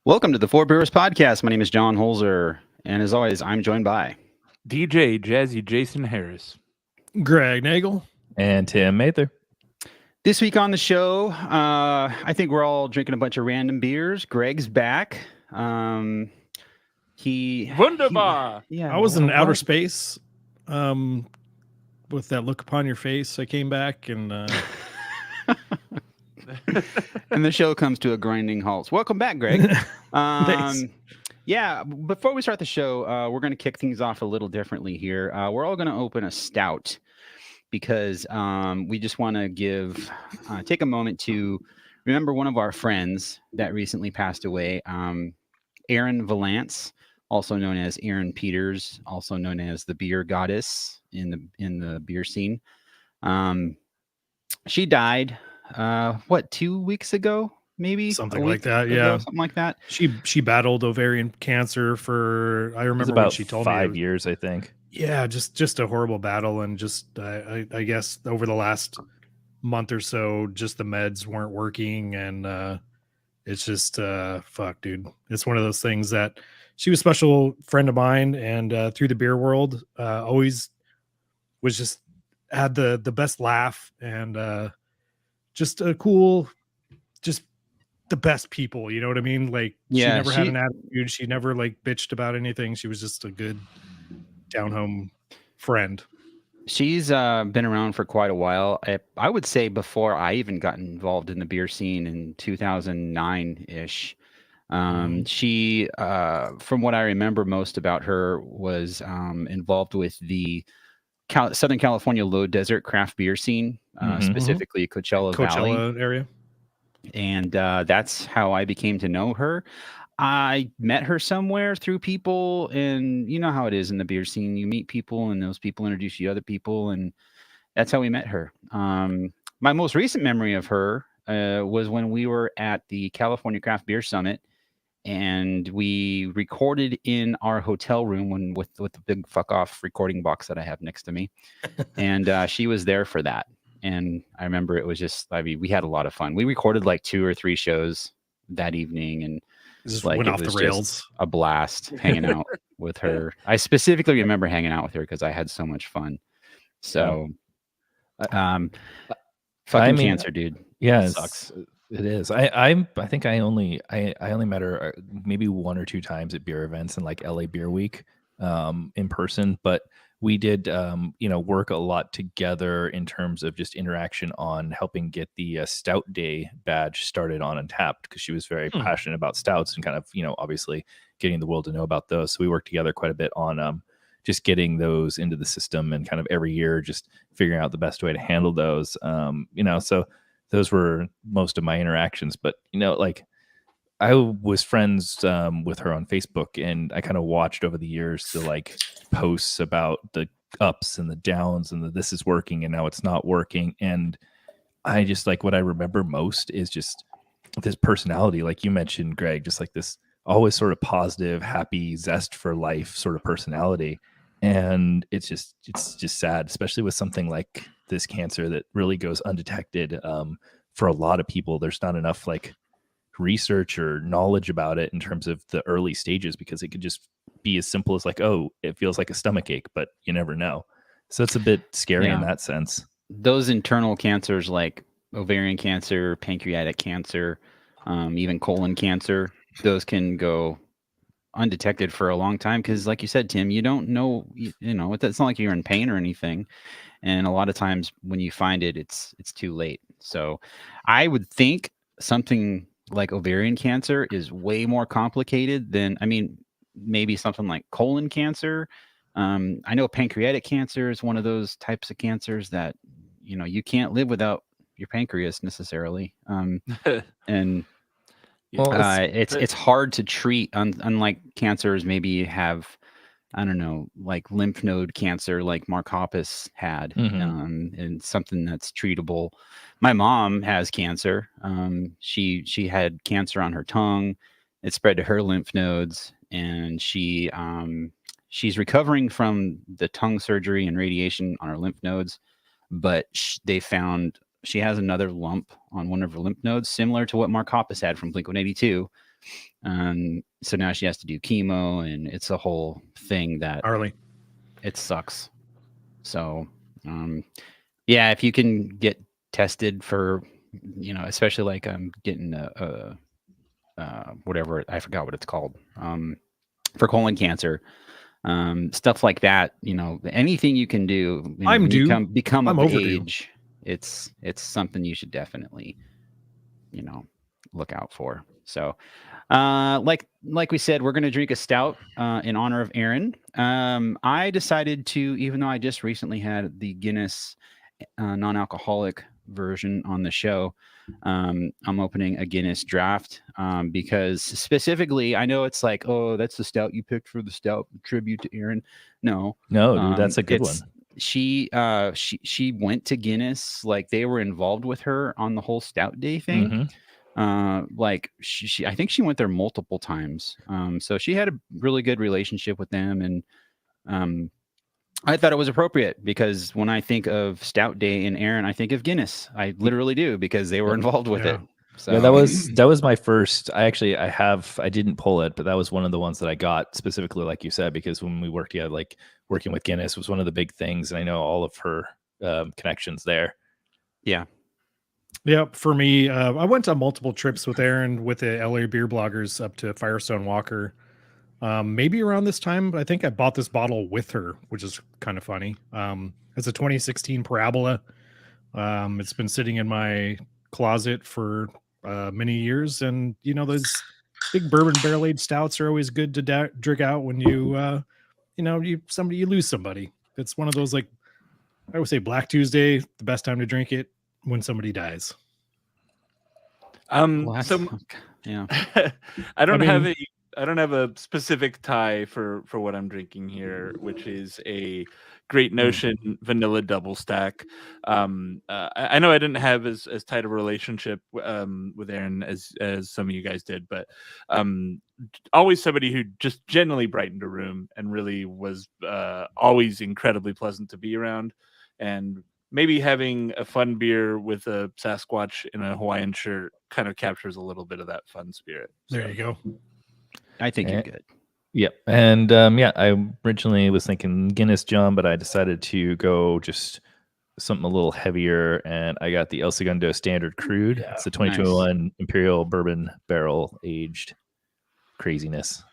Welcome to the Four Brewers podcast. My name is John Holzer, and as always, I'm joined by DJ Jazzy Jason Harris, Greg Nagel, and Tim Mather. This week on the show, I think we're all drinking a bunch of random beers. Greg's back. Wunderbar. I was in outer space with that look upon your face. I came back and and the show comes to a grinding halt. Welcome back, Greg. Thanks. Yeah, before we start the show, we're going to kick things off a little differently here. We're all going to open a stout because we just want to take a moment to remember one of our friends that recently passed away, Erin Valance, also known as Erin Peters, also known as the beer goddess in the beer scene. She died 2 weeks ago, maybe something like that. Yeah, something like that. She battled ovarian cancer for, I remember about when she told 5 me years, I think. Yeah, just a horrible battle, and just I guess over the last month or so, just the meds weren't working, and it's just fuck, dude. It's one of those things that she was a special friend of mine, and through the beer world, always was just had the best laugh, and just a cool, just the best people, you know what I mean? Like, she never had an attitude. She never like bitched about anything. She was just a good down home friend. She's been around for quite a while. I would say before I even got involved in the beer scene in 2009-ish. She, from what I remember most about her, was involved with the Southern California low desert craft beer scene, specifically Coachella Valley area. And that's how I became to know her. I met her somewhere through people, and you know how it is in the beer scene. You meet people, and those people introduce you to other people, and that's how we met her. My most recent memory of her was when we were at the California Craft Beer Summit, and we recorded in our hotel room with the big fuck off recording box that I have next to me. And she was there for that. And I remember it was just, we had a lot of fun. We recorded like 2 or 3 shows that evening, and just like, went off the rails. Just a blast hanging out with her. I specifically remember hanging out with her because I had so much fun. So, cancer, dude. Yeah, it sucks. It is. I think I only met her maybe 1 or 2 times at beer events in like LA Beer Week in person, but we did work a lot together in terms of just interaction on helping get the Stout Day badge started on Untapped, because she was very passionate about stouts and kind of obviously getting the world to know about those. So we worked together quite a bit on just getting those into the system, and kind of every year just figuring out the best way to handle those. So those were most of my interactions, but like I was friends with her on Facebook, and I kind of watched over the years the like posts about the ups and the downs and the this is working and now it's not working. And I just like, what I remember most is just this personality, like you mentioned, Greg, just like this always sort of positive, happy, zest for life sort of personality. And it's just sad, especially with something like this cancer that really goes undetected. For a lot of people, there's not enough like research or knowledge about it in terms of the early stages, because it could just be as simple as like, oh, it feels like a stomach ache, but you never know. So it's a bit scary in that sense. Those internal cancers like ovarian cancer, pancreatic cancer, even colon cancer, those can go undetected for a long time because, like you said, Tim, you don't know. You know, it's not like you're in pain or anything. And a lot of times when you find it, it's too late. So I would think something like ovarian cancer is way more complicated than, I mean, maybe something like colon cancer. I know pancreatic cancer is one of those types of cancers that, you know, you can't live without your pancreas necessarily. And Well, it's hard to treat, unlike cancers maybe you have, I don't know, like lymph node cancer, like Mark Hoppus had, and something that's treatable. My mom has cancer. She had cancer on her tongue. It spread to her lymph nodes, and she's recovering from the tongue surgery and radiation on her lymph nodes. But they found she has another lump on one of her lymph nodes, similar to what Mark Hoppus had from Blink-182. So now she has to do chemo, and it's a whole thing that Harley. it sucks. So, yeah, if you can get tested for, you know, especially like getting whatever, I forgot what it's called, for colon cancer, stuff like that, you know, anything you can do, you know, become I'm of overdue. age, it's something you should definitely, you know, look out for. So, like we said, we're going to drink a stout in honor of Aaron. I decided to, even though I just recently had the Guinness non-alcoholic version on the show, I'm opening a Guinness Draft because specifically, I know it's like, oh, that's the stout you picked for the stout tribute to Aaron. No, dude, that's a good one. She went to Guinness, like they were involved with her on the whole stout day thing. Like she I think she went there multiple times. So she had a really good relationship with them, and I thought it was appropriate because when I think of Stout Day and Aaron, I think of Guinness. I literally do because they were involved with it. So yeah, that was my first. I didn't pull it, but that was one of the ones that I got specifically, like you said, because when we worked together, like working with Guinness was one of the big things, and I know all of her connections there. Yeah. Yep. For me, I went on multiple trips with Aaron with the LA beer bloggers up to Firestone Walker. Maybe around this time, but I think I bought this bottle with her, which is kind of funny. It's a 2016 Parabola. It's been sitting in my closet for many years, and you know those big bourbon barrel aged stouts are always good to drink out when you you lose somebody. It's one of those, like I would say Black Tuesday, the best time to drink it when somebody dies. So yeah, I don't have a specific tie for what I'm drinking here, which is a Great Notion vanilla double stack. I know I didn't have as tight a relationship with Aaron as some of you guys did, but always somebody who just genuinely brightened a room and really was always incredibly pleasant to be around. And maybe having a fun beer with a Sasquatch in a Hawaiian shirt kind of captures a little bit of that fun spirit. There you go. I think you're good. Yep. And I originally was thinking Guinness John, but I decided to go just something a little heavier, and I got the El Segundo Standard Crude. Yeah, it's the 2021 Imperial Bourbon Barrel Aged craziness.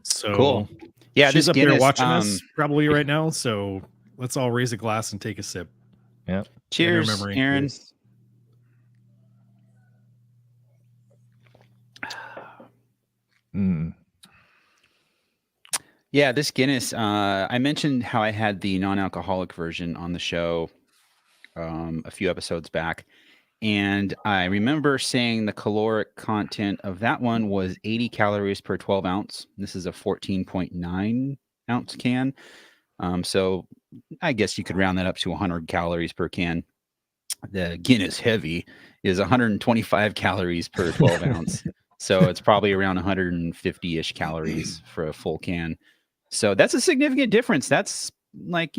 So cool. Yeah, she's up Guinness, there watching us probably right now. So let's all raise a glass and take a sip. Yeah. Cheers, Aaron. Cheers. Yeah, this Guinness, I mentioned how I had the non-alcoholic version on the show a few episodes back. And I remember saying the caloric content of that one was 80 calories per 12 ounce. This is a 14.9 ounce can. So I guess you could round that up to 100 calories per can. The Guinness Heavy is 125 calories per 12 ounce. So it's probably around 150-ish calories for a full can. So that's a significant difference. That's like,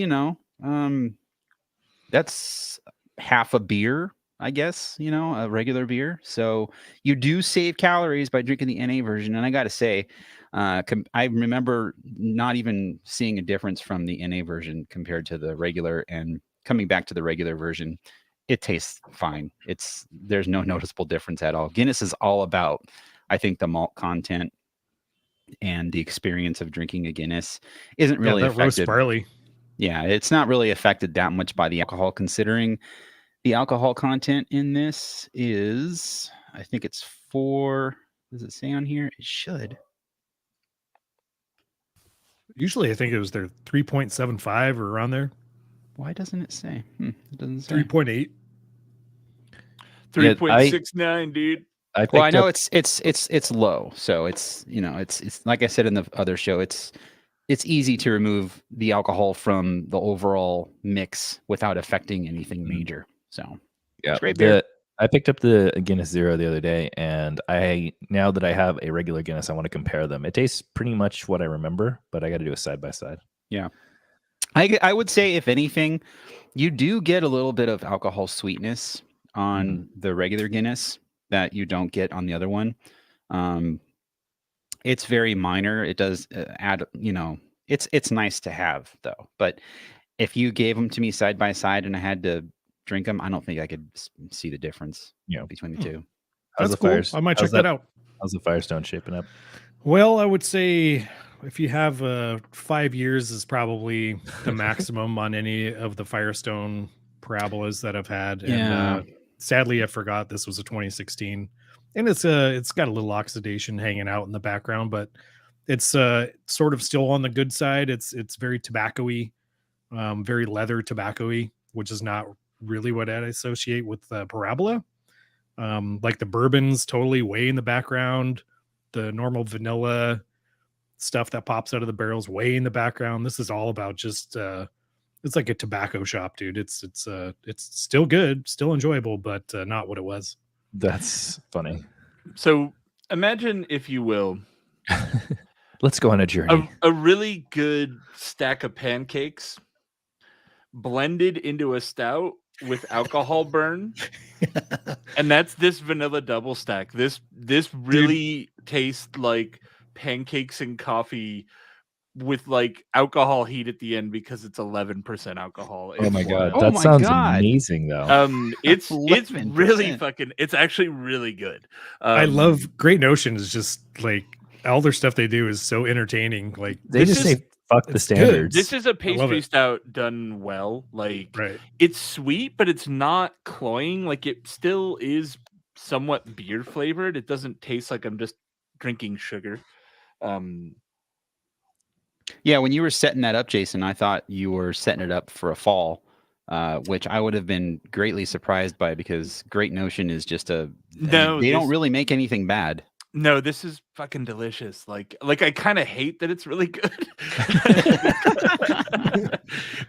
that's half a beer, I guess, a regular beer. So you do save calories by drinking the NA version. And I got to say, I remember not even seeing a difference from the NA version compared to the regular, and coming back to the regular version. it tastes fine. There's no noticeable difference at all. Guinness is all about, I think, the malt content and the experience of drinking a Guinness isn't really that roast affected. barley. Yeah, it's not really affected that much by the alcohol, considering the alcohol content in this is, I think it's 4. Does it say on here? It should. Usually, I think it was their 3.75 or around there. Why doesn't it say? It doesn't say. 3.8. 3.69, dude. I know it's low, so it's it's like I said in the other show, it's easy to remove the alcohol from the overall mix without affecting anything major. So yeah, great beer. I picked up the Guinness Zero the other day, and now that I have a regular Guinness, I want to compare them. It tastes pretty much what I remember, but I got to do a side by side. Yeah, I would say if anything, you do get a little bit of alcohol sweetness on the regular Guinness that you don't get on the other one. It's very minor. It does add, it's nice to have though. But if you gave them to me side by side and I had to drink them, I don't think I could see the difference between the two. That's cool. I might check that out. How's the Firestone shaping up? Well, I would say if you have 5 years is probably the maximum on any of the Firestone parabolas that I've had. And sadly, I forgot this was a 2016, and it's got a little oxidation hanging out in the background, but it's sort of still on the good side. It's very tobacco-y, very leather tobacco-y, which is not really what I associate with parabola. Like the bourbons, totally way in the background. The normal vanilla stuff that pops out of the barrels way in the background. This is all about just it's like a tobacco shop, dude. It's still good, still enjoyable, but not what it was. That's funny. So imagine, if you will, let's go on a journey. A really good stack of pancakes blended into a stout with alcohol burn, and that's this vanilla double stack. This really tastes like pancakes and coffee with like alcohol heat at the end because it's 11% alcohol. Oh my god, that sounds amazing though. It's really it's actually really good. I love Great Notion is just like all their stuff they do is so entertaining. Like they just say fuck the standards. This is a pastry stout done well. Like it's sweet, but it's not cloying. Like it still is somewhat beer flavored. It doesn't taste like I'm just drinking sugar. Yeah, when you were setting that up, Jason, I thought you were setting it up for a fall, which I would have been greatly surprised by because Great Notion is just they don't really make anything bad. No, this is fucking delicious. Like I kind of hate that it's really good.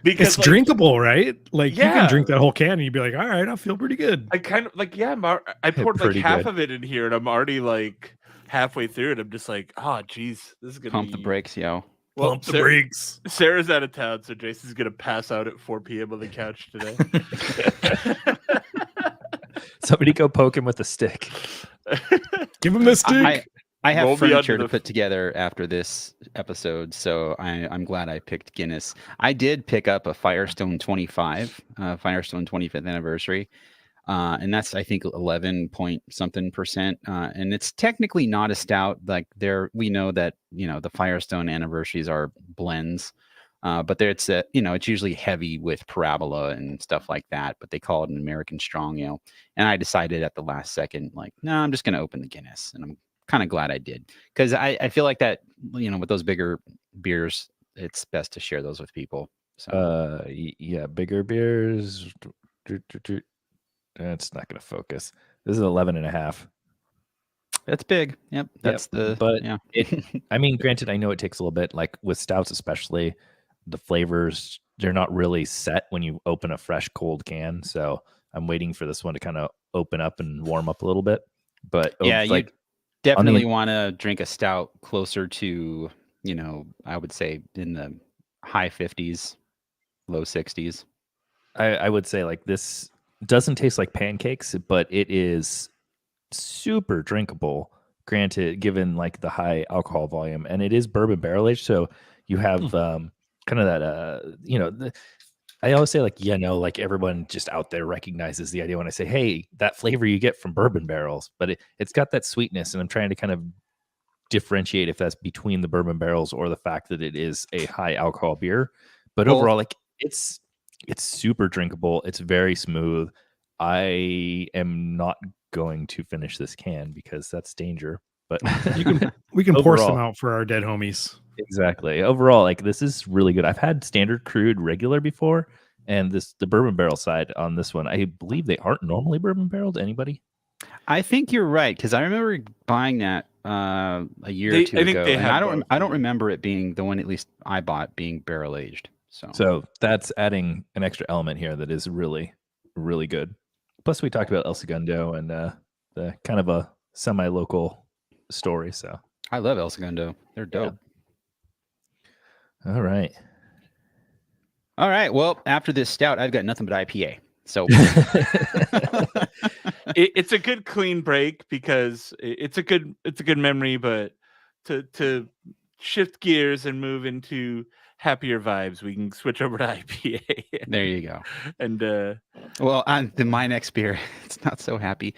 Because it's drinkable, right? Like you can drink that whole can and you'd be like, all right, I feel pretty good. I kind of like, I poured like half of it in here and I'm already like halfway through it. I'm just like, oh geez, this is gonna pump the brakes, yo. Well, pump the brakes. Sarah's out of town, so Jason's gonna pass out at 4 p.m. on the couch today. Somebody go poke him with a stick. Give him the stick. I have furniture to put together after this episode, so I'm glad I picked Guinness. I did pick up a Firestone 25, Firestone 25th anniversary, and that's I think 11 point something percent, and it's technically not a stout. Like we know that the Firestone anniversaries are blends. But it's it's usually heavy with parabola and stuff like that, but they call it an American strong ale. And I decided at the last second, like, no, I'm just going to open the Guinness. And I'm kind of glad I did because I feel like that, with those bigger beers, it's best to share those with people. So, yeah, bigger beers. It's not going to focus. This is 11.5. That's big. Yep. That's I mean, granted, I know it takes a little bit, like with stouts, especially. The flavors, they're not really set when you open a fresh cold can. So I'm waiting for this one to kind of open up and warm up a little bit. But yeah, you definitely want to drink a stout closer to, I would say in the high 50s, low 60s. I would say like this doesn't taste like pancakes, but it is super drinkable. Granted, given like the high alcohol volume, and it is bourbon barrel aged. So you have kind of that I always say like, like everyone just out there recognizes the idea when I say, hey, that flavor you get from bourbon barrels, but it's got that sweetness, and I'm trying to kind of differentiate if that's between the bourbon barrels or the fact that it is a high alcohol beer. But overall, like it's super drinkable. It's very smooth. I am not going to finish this can because that's danger. But we can pour some overall, out for our dead homies. Exactly. Overall, like this is really good. I've had standard crude regular before, and the bourbon barrel side on this one, I believe they aren't normally bourbon barreled. Anybody? I think you're right, because I remember buying that a year or two ago, and I don't remember it being the one, at least I bought, being barrel aged. So that's adding an extra element here that is really, really good. Plus, we talked about El Segundo and the kind of a semi-local story. So I love El Segundo. They're dope. Yeah. All right. Well, after this stout, I've got nothing but IPA. So it's a good clean break because it's a good memory, but to shift gears and move into happier vibes, we can switch over to IPA. There you go. And well, on my next beer, it's not so happy.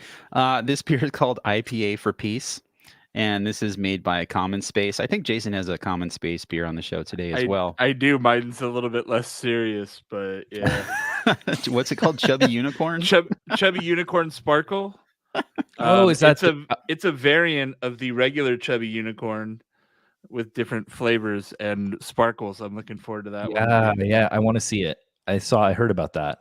This beer is called IPA for Peace, and this is made by Common Space. I think Jason has a Common Space beer on the show today as well. I do. Mine's a little bit less serious, but yeah. What's it called? Chubby Unicorn? Chubby Unicorn Sparkle. Is that it's a variant of the regular Chubby Unicorn with different flavors and sparkles. I'm looking forward to that one. Yeah, I want to see it. I heard about that.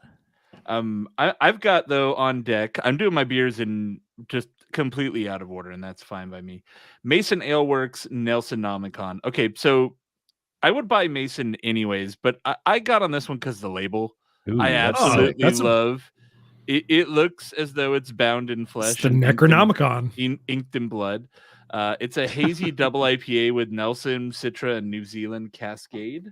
I've got though on deck. I'm doing my beers in just completely out of order, and that's fine by me. Mason Ale Works Nelson Nomicon. Okay, so I would buy Mason anyways, but I got on this one because the label. Ooh, I absolutely love. It looks as though it's bound in flesh. It's the Necronomicon. Inked in blood. It's a hazy double IPA with Nelson, Citra, and New Zealand Cascade.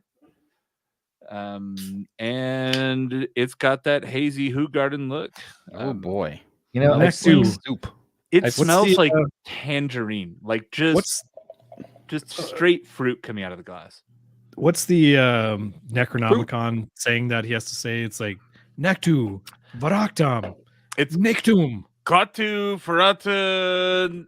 And it's got that hazy Hoo Garden look. Oh boy. Next to soup. It smells like tangerine, like just straight fruit coming out of the glass. What's the Necronomicon saying that he has to say? It's like Nectu, Varactam, It's Nictum. Katu, Ferrata.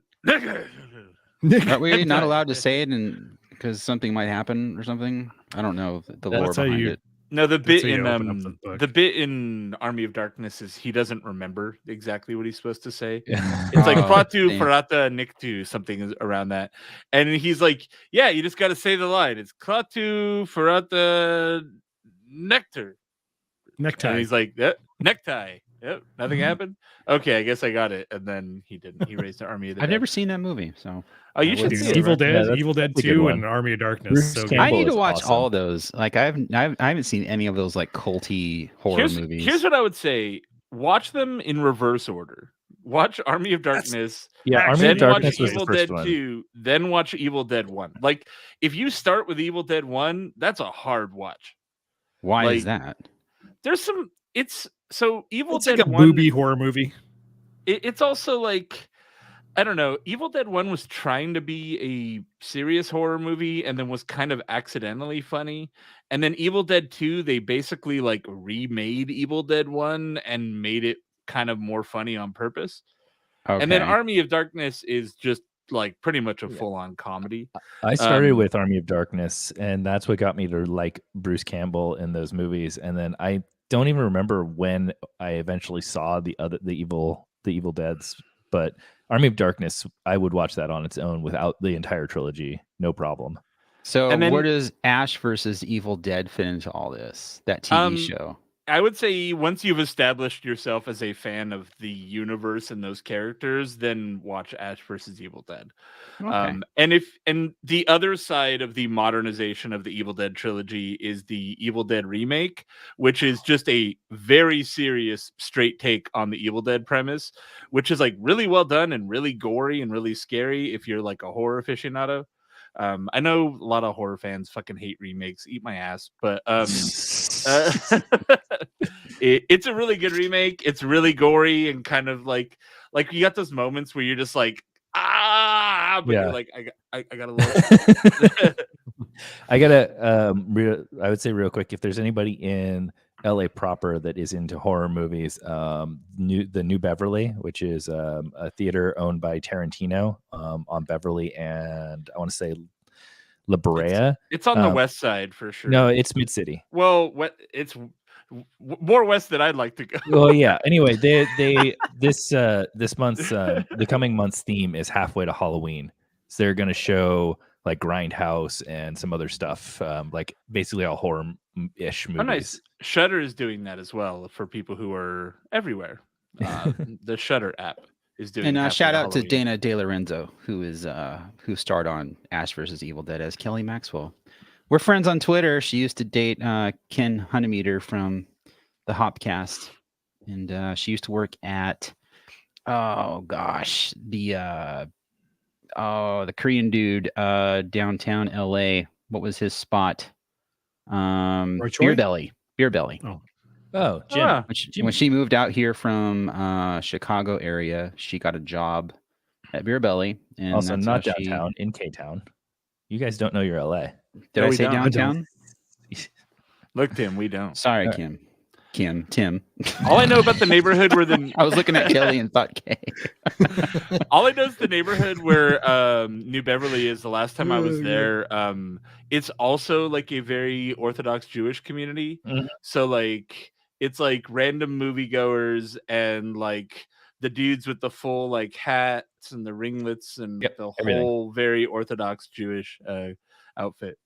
Are we not allowed to say it because something might happen or something? I don't know the lore behind it. No, the bit in Army of Darkness is he doesn't remember exactly what he's supposed to say. It's like Pratu, Ferrata, Niktu, something around that. And he's like, yeah, you just got to say the line. It's Klatu, Ferrata, Nectar. Necktie. And he's like, yep, necktie. Yep, nothing happened. Okay, I guess I got it. And then he didn't. He raised the Army of the Dead. I've never seen that movie, so. Oh, you should see it. Evil Dead, Evil Dead 2, and Army of Darkness. So I need to watch all of those. Like I haven't seen any of those like culty horror movies. Here's what I would say: watch them in reverse order. Watch Army of Darkness. Army of Darkness was Evil the first Dead one. 2, then watch Evil Dead 1. Like if you start with Evil Dead 1, that's a hard watch. Why is that? There's some. It's Evil it's Dead like a 1, booby horror movie. It's also like. I don't know. Evil Dead 1 was trying to be a serious horror movie and then was kind of accidentally funny. And then Evil Dead 2, they basically like remade Evil Dead 1 and made it kind of more funny on purpose. Okay. And then Army of Darkness is just like pretty much a full-on comedy. I started with Army of Darkness, and that's what got me to like Bruce Campbell in those movies. And then I don't even remember when I eventually saw the Evil Deads, but Army of Darkness, I would watch that on its own without the entire trilogy, no problem. So where does Ash versus Evil Dead fit into all this? That TV show? I would say once you've established yourself as a fan of the universe and those characters, then watch Ash versus Evil Dead. Okay. And the other side of the modernization of the Evil Dead trilogy is the Evil Dead remake, which is just a very serious straight take on the Evil Dead premise, which is like really well done and really gory and really scary if you're like a horror aficionado. I know a lot of horror fans fucking hate remakes. Eat my ass. But it's a really good remake. It's really gory and kind of like you got those moments where you're just like, but you're like, I gotta love it. I gotta I would say real quick, if there's anybody in LA proper that is into horror movies. The New Beverly, which is a theater owned by Tarantino on Beverly and I want to say La Brea. It's on the west side for sure. No, it's Mid City. Well, it's more west than I'd like to go. Well, yeah. Anyway, this month's the coming month's theme is halfway to Halloween, so they're going to show like Grindhouse and some other stuff, like basically all horror-ish movies. Oh, nice. Shudder is doing that as well for people who are everywhere. The Shudder app is doing. And shout out to Dana De Lorenzo, who starred on Ash vs. Evil Dead as Kelly Maxwell. We're friends on Twitter. She used to date Ken Hunnemeter from the Hopcast, and she used to work at the Korean dude downtown LA. What was his spot? Beer Belly. Oh, Jim. When she moved out here from Chicago area, she got a job at Beer Belly, and also not downtown, in K-Town. You guys don't know your LA. Did I say downtown? Look, Tim, we don't. Sorry, Tim. All I know about the neighborhood where I was looking at Kelly and thought K. All I know is the neighborhood where New Beverly is. The last time I was there, it's also like a very Orthodox Jewish community. Mm-hmm. So like it's like random moviegoers and like the dudes with the full like hats and the ringlets and the whole very Orthodox Jewish outfit.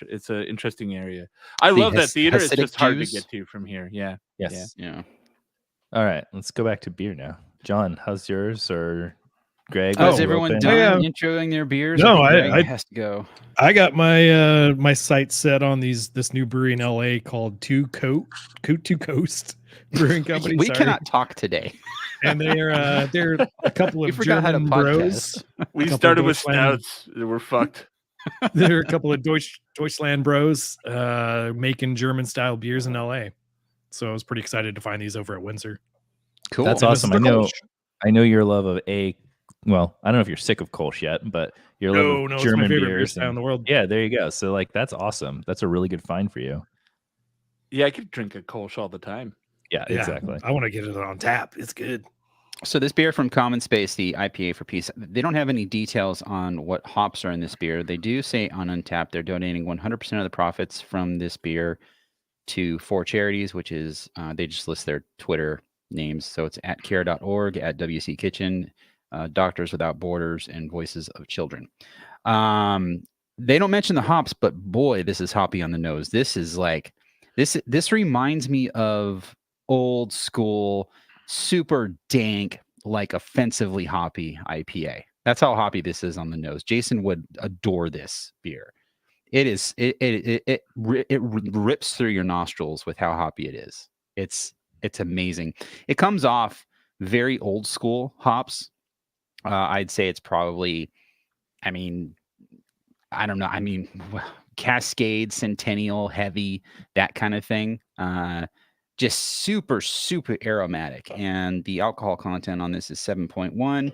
It's an interesting area. I love that theater. It's just hard to get to from here. Yeah. Yes. Yeah. All right, let's go back to beer now. John, how's yours? Or Greg? Is everyone done introing their beers? No, I has to go. I got my my sights set on this new brewery in LA called Two Coast Brewing Company. We cannot talk today. And they're a couple of German bros. We started with stouts. We're fucked. There are a couple of Deutschland bros making German style beers in LA. So I was pretty excited to find these over at Windsor. Cool. That's awesome. I know your love of well, I don't know if you're sick of Kolsch yet, but your love of German beers in the world. Yeah, there you go. So like that's awesome. That's a really good find for you. Yeah, I could drink a Kolsch all the time. Yeah, exactly. I want to get it on tap. It's good. So this beer from Common Space, the IPA for Peace, they don't have any details on what hops are in this beer. They do say on Untappd they're donating 100% of the profits from this beer to 4 charities, which is they just list their Twitter names. So it's at care.org, at WC Kitchen, Doctors Without Borders, and Voices of Children. They don't mention the hops, but boy, this is hoppy on the nose. This is like this reminds me of old school, super dank, like offensively hoppy IPA. That's how hoppy this is on the nose. Jason would adore this beer. It rips through your nostrils with how hoppy it is. It's amazing. It comes off very old school hops. I'd say it's probably, I don't know. Cascade, Centennial, Heavy, that kind of thing. Just super, super aromatic. And the alcohol content on this is 7.1.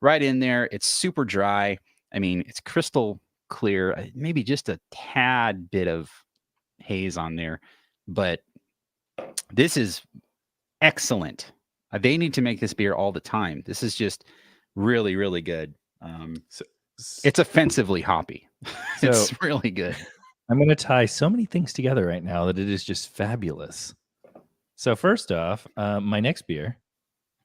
Right in there. It's super dry. It's crystal clear. Maybe just a tad bit of haze on there. But this is excellent. They need to make this beer all the time. This is just really, really good. It's offensively hoppy. It's really good. I'm going to tie so many things together right now that it is just fabulous. So first off, my next beer,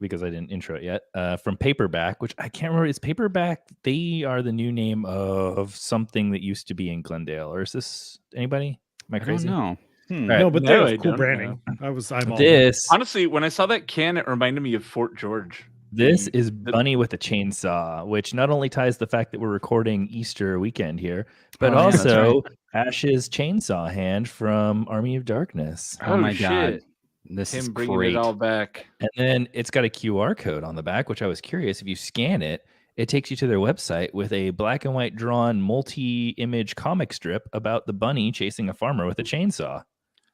because I didn't intro it yet, from Paperback, which I can't remember. Is Paperback, they are the new name of something that used to be in Glendale. Or is this anybody? Am I crazy? No. Right. No, but that was cool branding. Honestly, when I saw that can, it reminded me of Fort George. This is Bunny with a Chainsaw, which not only ties the fact that we're recording Easter weekend here, but also Ash's chainsaw hand from Army of Darkness. Oh my God. This is bringing great. It all back. And then it's got a QR code on the back, which I was curious. If you scan it, it takes you to their website with a black and white drawn multi-image comic strip about the bunny chasing a farmer with a chainsaw.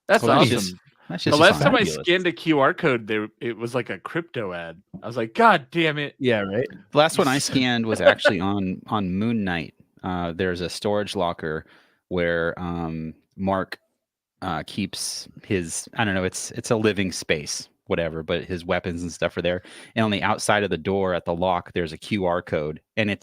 That's awesome. The last time I scanned a QR code, it was like a crypto ad. I was like, God damn it. Yeah, right. The last one I scanned was actually on Moon Knight. There's a storage locker where Mark keeps his, I don't know, it's a living space, whatever, but his weapons and stuff are there. And on the outside of the door at the lock, there's a QR code, and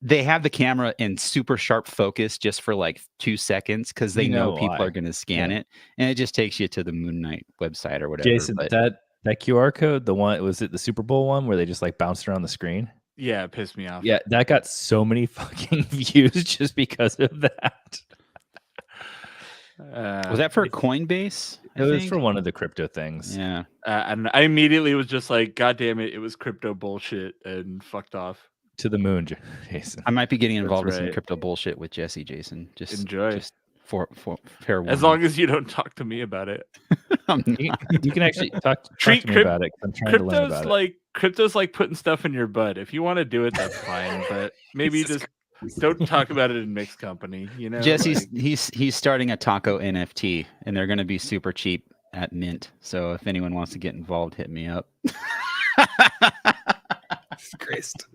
they have the camera in super sharp focus just for like 2 seconds because they know people are going to scan it, and it just takes you to the Moon Knight website or whatever. Jason, that QR code, the one, was it the Super Bowl one where they just like bounced around the screen? Yeah, it pissed me off. Yeah, that got so many fucking views just because of that. Was that for Coinbase? It was for one of the crypto things. Yeah. And I immediately was just like, God damn it, it was crypto bullshit, and fucked off. To the moon, Jason. I might be getting involved with some crypto bullshit with Jesse, Jason. Just enjoy. Just for fair warning. As long as you don't talk to me about it. You can actually talk to me about it. I'm trying to learn about it. Crypto's like putting stuff in your butt. If you want to do it, that's fine. But maybe just don't talk about it in mixed company. You know, Jesse's he's starting a taco NFT, and they're going to be super cheap at Mint. So if anyone wants to get involved, hit me up. Christ.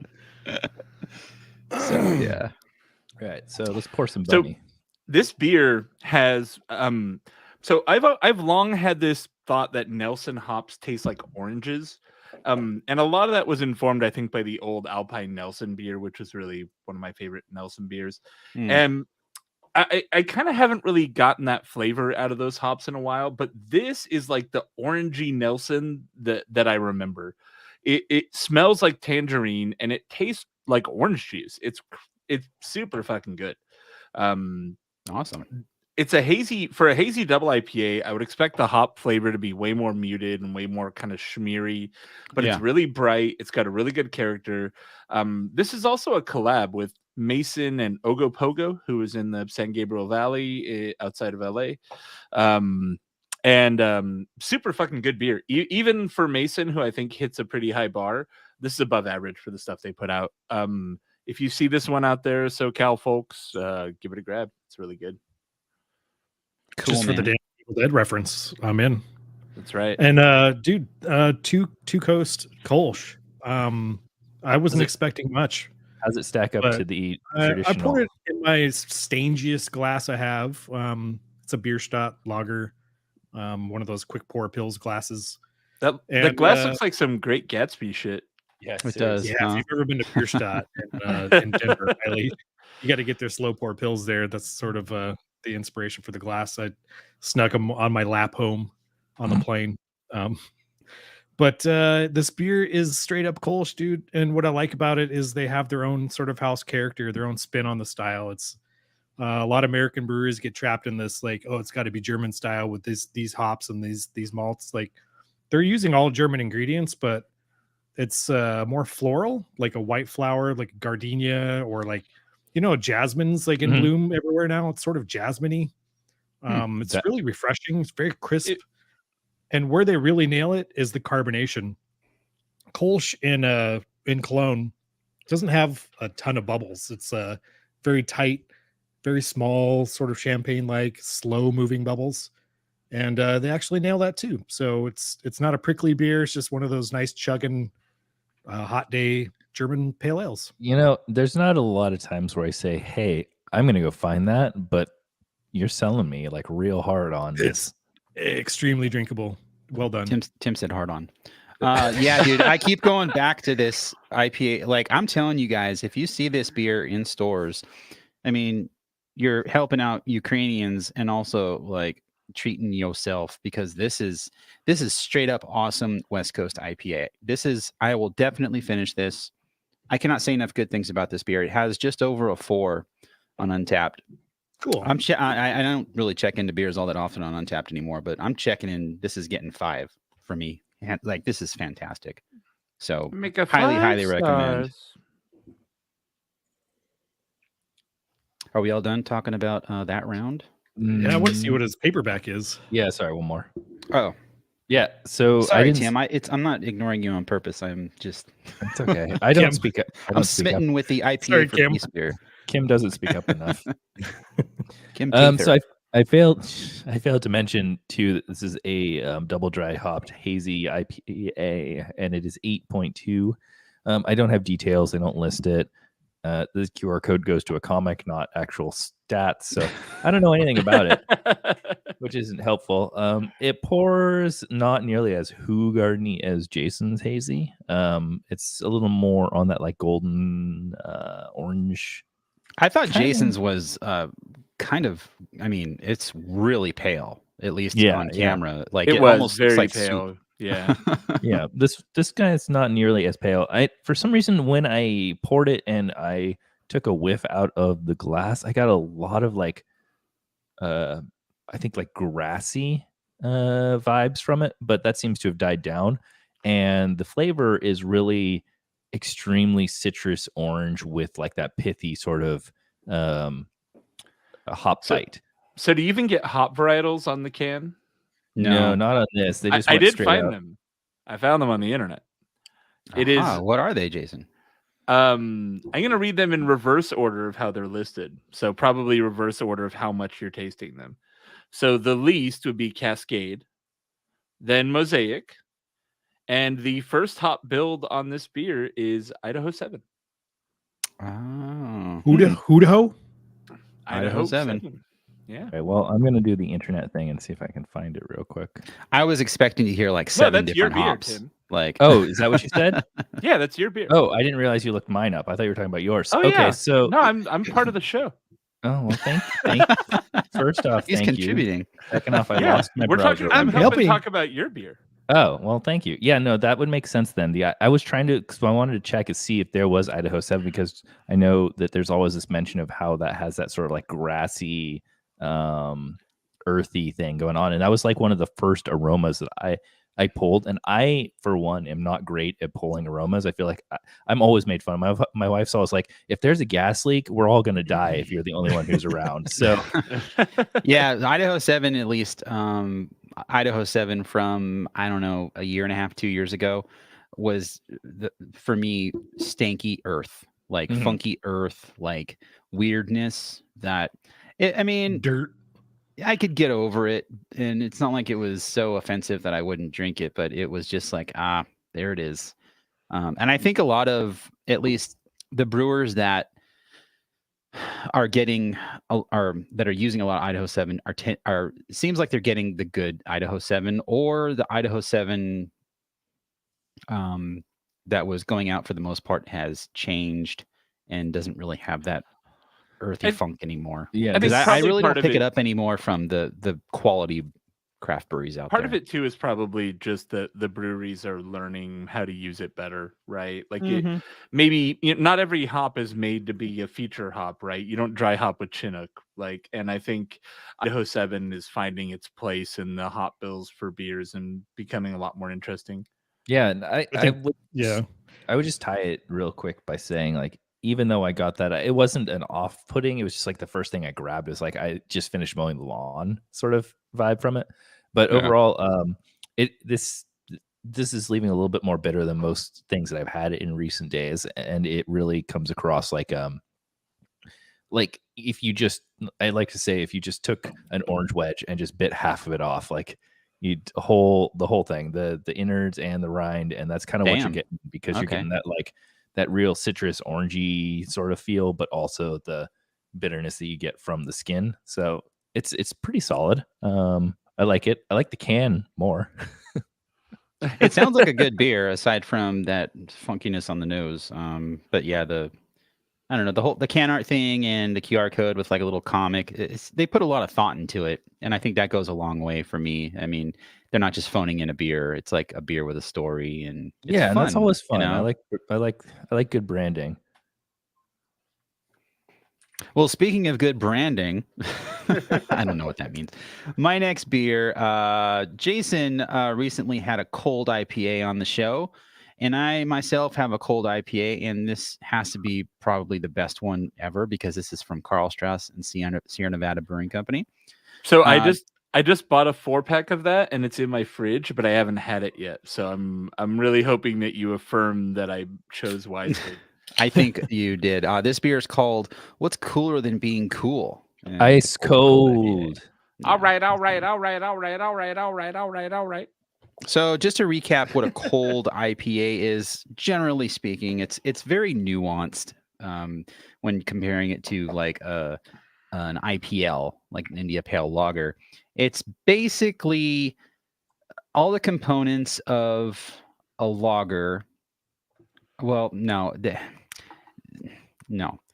So yeah. Right. So let's pour some bunny. So this beer has so I've long had this thought that Nelson hops taste like oranges. And a lot of that was informed, I think, by the old Alpine Nelson beer, which was really one of my favorite Nelson beers. And I kind of haven't really gotten that flavor out of those hops in a while, but this is like the orangey Nelson that I remember. It smells like tangerine and it tastes like orange juice. It's super fucking good. Awesome. It's a hazy double IPA. I would expect the hop flavor to be way more muted and way more kind of schmeary, but it's really bright. It's got a really good character. This is also a collab with Mason and Ogopogo, who is in the San Gabriel Valley outside of LA. And super fucking good beer. Even for Mason, who I think hits a pretty high bar, this is above average for the stuff they put out. If you see this one out there, SoCal folks, give it a grab. It's really good. Cool, just for the damn Evil Dead reference, I'm in. That's right. And dude, two coast Kolsch. I wasn't expecting much. How does it stack up to the traditional? I poured it in my stangiest glass I have. It's a Bierstadt lager, one of those quick pour pills glasses. The glass looks like some great Gatsby shit. Yes, it does. Yeah, if you've ever been to Bierstadt in Denver, you got to get their slow pour pills there. That's sort of the inspiration for the glass. I snuck them on my lap home on the plane. But this beer is straight up Kolsch, dude. And what I like about it is they have their own sort of house character, their own spin on the style. It's a lot of American breweries get trapped in this, like, oh, it's got to be German style with these hops and these malts. Like, they're using all German ingredients, but it's more floral, like a white flower, like gardenia, or like, jasmine's like in bloom everywhere now. It's sort of jasmine-y. It's really refreshing. It's very crisp. And where they really nail it is the carbonation. Kolsch in Cologne doesn't have a ton of bubbles. It's very tight, very small, sort of champagne-like, slow-moving bubbles. And they actually nail that too. So it's not a prickly beer. It's just one of those nice chugging hot day German pale ales. There's not a lot of times where I say, hey, I'm going to go find that, but you're selling me like real hard on this. Extremely drinkable. Well done. Tim said hard on. Yeah, dude, I keep going back to this IPA. Like, I'm telling you guys, if you see this beer in stores, I mean, you're helping out Ukrainians and also like treating yourself, because this is straight up awesome West Coast IPA. I will definitely finish this. I cannot say enough good things about this beer. It has just over a 4 on Untapped. Cool. I don't really check into beers all that often on Untapped anymore, but I'm checking in. This is getting 5 for me. Like, this is fantastic. So highly recommend. Are we all done talking about that round? Yeah, I want to see what his paperback is. Yeah, sorry, one more. Oh, yeah. So sorry, Tim. I'm not ignoring you on purpose. I'm just. It's okay. I don't speak up. I'm smitten with the IPA for Peace beer. Kim doesn't speak up enough. Kim. So I failed to mention too that this is a double dry hopped hazy IPA, and it is 8.2. I don't have details. I don't list it. The QR code goes to a comic, not actual stats. So I don't know anything about it, which isn't helpful. It pours not nearly as Hoegaarden-y as Jason's Hazy. It's a little more on that like golden orange. I thought Jason's was kind of. I mean, it's really pale, at least on camera. Like it was almost very like pale. soup. Yeah. Yeah, this guy is not nearly as pale. For some reason, when I poured it and I took a whiff out of the glass, I got a lot of like I think like grassy vibes from it, but that seems to have died down. And the flavor is really extremely citrus orange with like that pithy sort of a hop bite. So do you even get hop varietals on the can? No, not on this. They just I went did straight find out. them. I found them on the internet. It Aha, is. What are they, Jason? I'm gonna read them in reverse order of how they're listed. So probably reverse order of how much you're tasting them. So the least would be Cascade, then Mosaic, and the first hop build on this beer is Idaho 7. Oh, Idaho? Idaho 7. 7. Yeah. Okay, well, I'm gonna do the internet thing and see if I can find it real quick. I was expecting to hear like 7 that's your different beer, hops. Tim. Like, Oh, is that what you said? Yeah, that's your beer. Oh, I didn't realize you looked mine up. I thought you were talking about yours. Oh, Okay, yeah. so No, I'm part of the show. oh well, thank First off, he's thank contributing. you. Second off, I Yeah, lost my we're browser. talking. I'm helping helping. talk about your beer. Oh, well, thank you. Yeah, no, that would make sense then. I was trying to, because I wanted to check and see if there was Idaho 7, because I know that there's always this mention of how that has that sort of like grassy, earthy thing going on. And that was like one of the first aromas that I pulled. And I, for one, am not great at pulling aromas. I feel like I'm always made fun of. My wife's always like, if there's a gas leak, we're all going to die if you're the only one who's around. So Yeah, Idaho 7 at least. Idaho 7 from, I don't know, a year and a half, 2 years ago was, for me, stanky earth, like funky earth, like weirdness that, I mean, Dirt. I could get over it. And it's not like it was so offensive that I wouldn't drink it, but it was just like, there it is. And I think a lot of, at least the brewers that are getting that are using a lot of Idaho 7 are seems like they're getting the good Idaho 7, or the Idaho 7 that was going out for the most part has changed and doesn't really have that earthy funk anymore. Yeah, because I really don't pick it it up anymore from the quality craft breweries out there. Part of it too is probably just that the breweries are learning how to use it better, right? Like maybe not every hop is made to be a feature hop, right? You don't dry hop with Chinook, like, and I think Idaho 7 is finding its place in the hop bills for beers and becoming a lot more interesting. Yeah, and I would just tie it real quick by saying, like, even though I got that, it wasn't an off-putting. It was just like the first thing I grabbed. It was like I just finished mowing the lawn sort of vibe from it. But overall, this is leaving a little bit more bitter than most things that I've had in recent days, and it really comes across like if you just, I like to say, if you just took an orange wedge and just bit half of it off, like the whole thing, the innards and the rind, and that's kind of what you're getting, because you're getting that like that real citrus orangey sort of feel, but also the bitterness that you get from the skin. So it's pretty solid. I like it. I like the can more. It sounds like a good beer, aside from that funkiness on the nose. But yeah, I don't know, the can art thing and the QR code with like a little comic. They put a lot of thought into it, and I think that goes a long way for me. I mean, they're not just phoning in a beer; it's like a beer with a story, and it's fun, and that's always fun. You know? I like good branding. Well, speaking of good branding, I don't know what that means. My next beer, Jason recently had a cold IPA on the show, and I myself have a cold IPA, and this has to be probably the best one ever, because this is from Karl Strauss and Sierra Nevada Brewing Company. So I just bought a 4-pack of that, and it's in my fridge, but I haven't had it yet. So I'm really hoping that you affirm that I chose wisely. I think you did. This beer is called "What's Cooler Than Being Cool?" Ice cold. Yeah. All right. So just to recap what a cold IPA is, generally speaking, it's very nuanced. when comparing it to like an IPL, like an India Pale Lager. It's basically all the components of a lager. Well, no.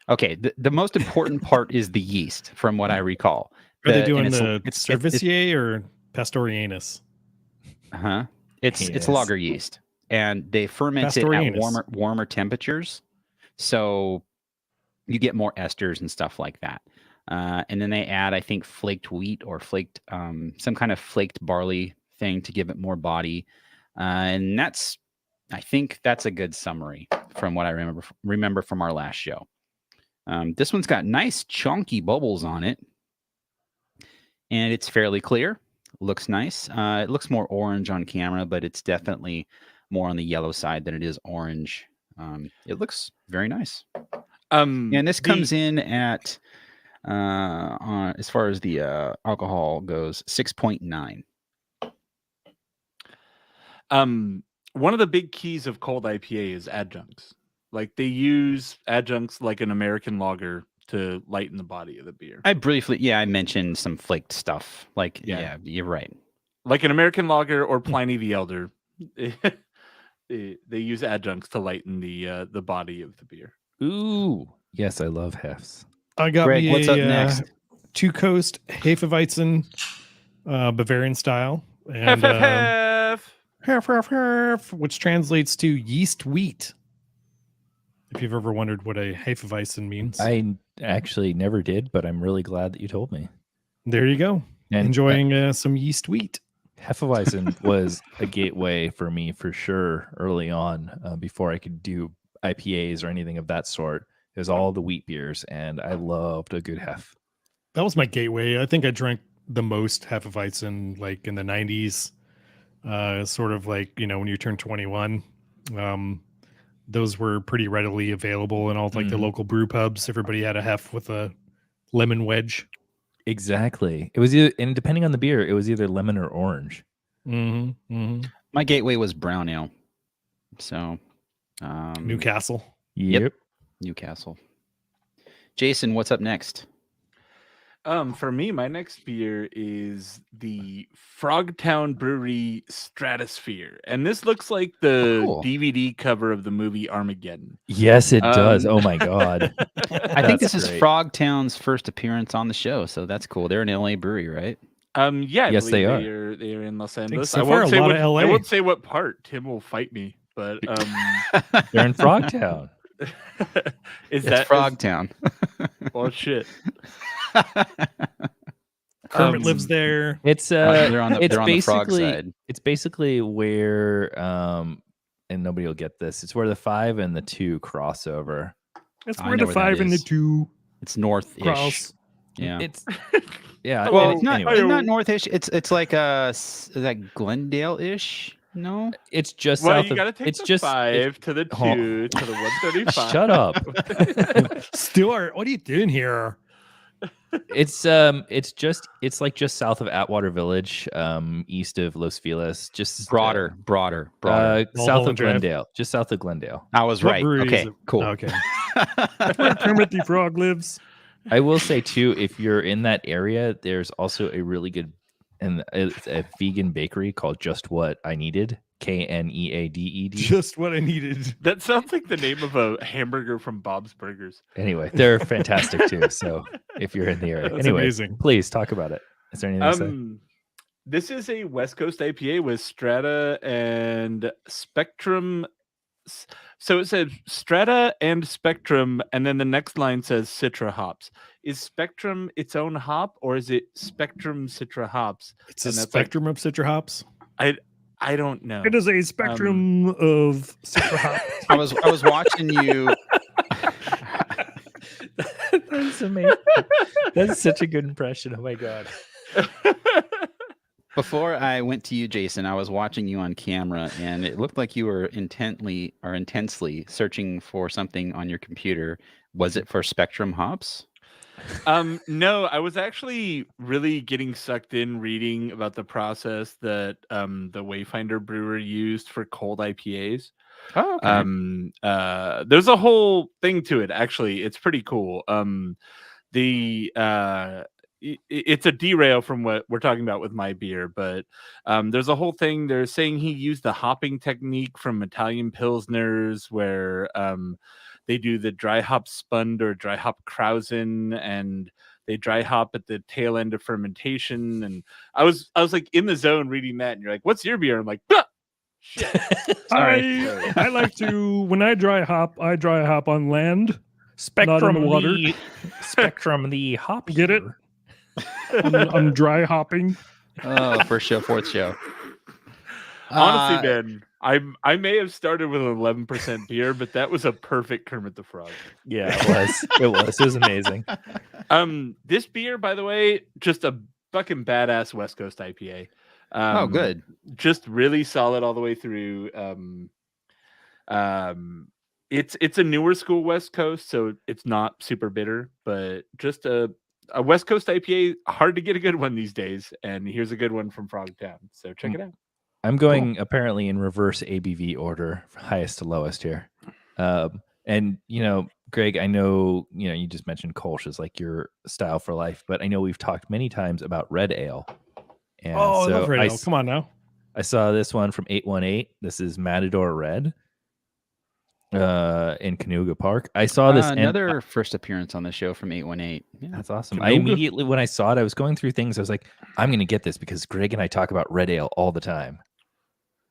Okay, the most important part is the yeast, from what I recall. Are they doing and the Cerevisier or Pastorianus? It's lager yeast, and they ferment it at warmer temperatures, so you get more esters and stuff like that. And then they add, I think, flaked wheat or flaked some kind of flaked barley thing to give it more body. And I think that's a good summary from what I remember from our last show. This one's got nice chunky bubbles on it, and it's fairly clear. Looks nice. It looks more orange on camera, but it's definitely more on the yellow side than it is orange. It looks very nice. And this comes in at, as far as the alcohol goes, 6.9. One of the big keys of cold IPA is adjuncts. Like they use adjuncts like an American lager to lighten the body of the beer. I mentioned some flaked stuff. Like, yeah, you're right. Like an American lager or Pliny the Elder, they use adjuncts to lighten the body of the beer. Ooh, yes, I love hefts. I got Greg, what's up next? Two Coast Hefeweizen, Bavarian style, and hef, which translates to yeast wheat. If you've ever wondered what a Hefeweizen means, I actually never did, but I'm really glad that you told me. There you go. And enjoying some yeast wheat. Hefeweizen was a gateway for me for sure early on, before I could do IPAs or anything of that sort. It was all the wheat beers, and I loved a good hef. That was my gateway. I think I drank the most Hefeweizen like in the 90s, sort of like, when you turn 21. Those were pretty readily available in all like the local brew pubs. Everybody had a hef with a lemon wedge. Exactly. It was either, and depending on the beer, it was either lemon or orange. My gateway was brown ale. So, Newcastle. Yep. Newcastle. Jason, what's up next? For me, my next beer is the Frogtown Brewery Stratosphere, and this looks like the DVD cover of the movie Armageddon. Yes, it does. Oh my god! I think this is Frogtown's first appearance on the show, so that's cool. They're an LA brewery, right? Yeah, yes, they are. They are in Los Angeles. So I won't say what part. Tim will fight me, but they're in Frogtown. It's Frogtown? Well, shit. Kermit lives there. It's they're on the frog side. It's basically where and nobody will get this. It's where the 5 and the 2 crossover. That's where the 5 and the 2. It's north-ish. Yeah. It's yeah. Well, it's not north-ish. It's like is that Glendale-ish? No, it's just well, south you of. Gotta take it's the just 5 to the 2 to the 135. Shut up, Stuart. What are you doing here? It's like just south of Atwater Village, east of Los Feliz, just broader. South of Glendale, just south of Glendale. I was right. Okay, cool. Okay, that's where Kermit the Frog lives. I will say too, if you're in that area, there's also a really good and it's a vegan bakery called Just What I Needed. KNEADED. Just What I Needed. That sounds like the name of a hamburger from Bob's Burgers. Anyway, they're fantastic too. So if you're in the area, that's anyway, amazing. Please talk about it. Is there anything to say? This is a West Coast IPA with Strata and Spectrum. So it said Strata and Spectrum, and then the next line says Citra hops. Is Spectrum its own hop, or is it Spectrum Citra hops? It's a spectrum of Citra hops. I don't know. It is a spectrum of Citra hops. I was watching you. That's amazing. That's such a good impression. Oh my god. Before I went to you, Jason, I was watching you on camera, and it looked like you were intensely searching for something on your computer. Was it for Spectrum hops? No, I was actually really getting sucked in reading about the process that the Wayfinder brewer used for cold IPAs. Oh, okay. There's a whole thing to it. Actually, it's pretty cool. It's a derail from what we're talking about with my beer, but there's a whole thing. They're saying he used the hopping technique from Italian Pilsners, where they do the dry hop spund or dry hop krausen, and they dry hop at the tail end of fermentation. And I was like in the zone reading that, and you're like, "What's your beer?" I'm like, "Ah, shit." Sorry. I like to, when I dry hop on land. Spectrum, Not in the water. Spectrum, the hop. Get it? I'm dry hopping. Oh, first show, fourth show. Honestly, Ben, I may have started with an 11% beer, but that was a perfect Kermit the Frog. Yeah, it was. It was amazing. This beer, by the way, just a fucking badass West Coast IPA. Oh, good. Just really solid all the way through. It's a newer school West Coast, so it's not super bitter, but just a West Coast IPA. Hard to get a good one these days, and here's a good one from Frogtown. So check it out. I'm going apparently in reverse ABV order, highest to lowest here. And Greg, I know you just mentioned Kolsch is like your style for life, but I know we've talked many times about red ale. And I love red ale. Come on now. I saw this one from 818. This is Matador Red in Canoga Park. I saw this another first appearance on the show from 818. Yeah. That's awesome. Canoga? I immediately, when I saw it, I was going through things. I was like, I'm going to get this because Greg and I talk about red ale all the time.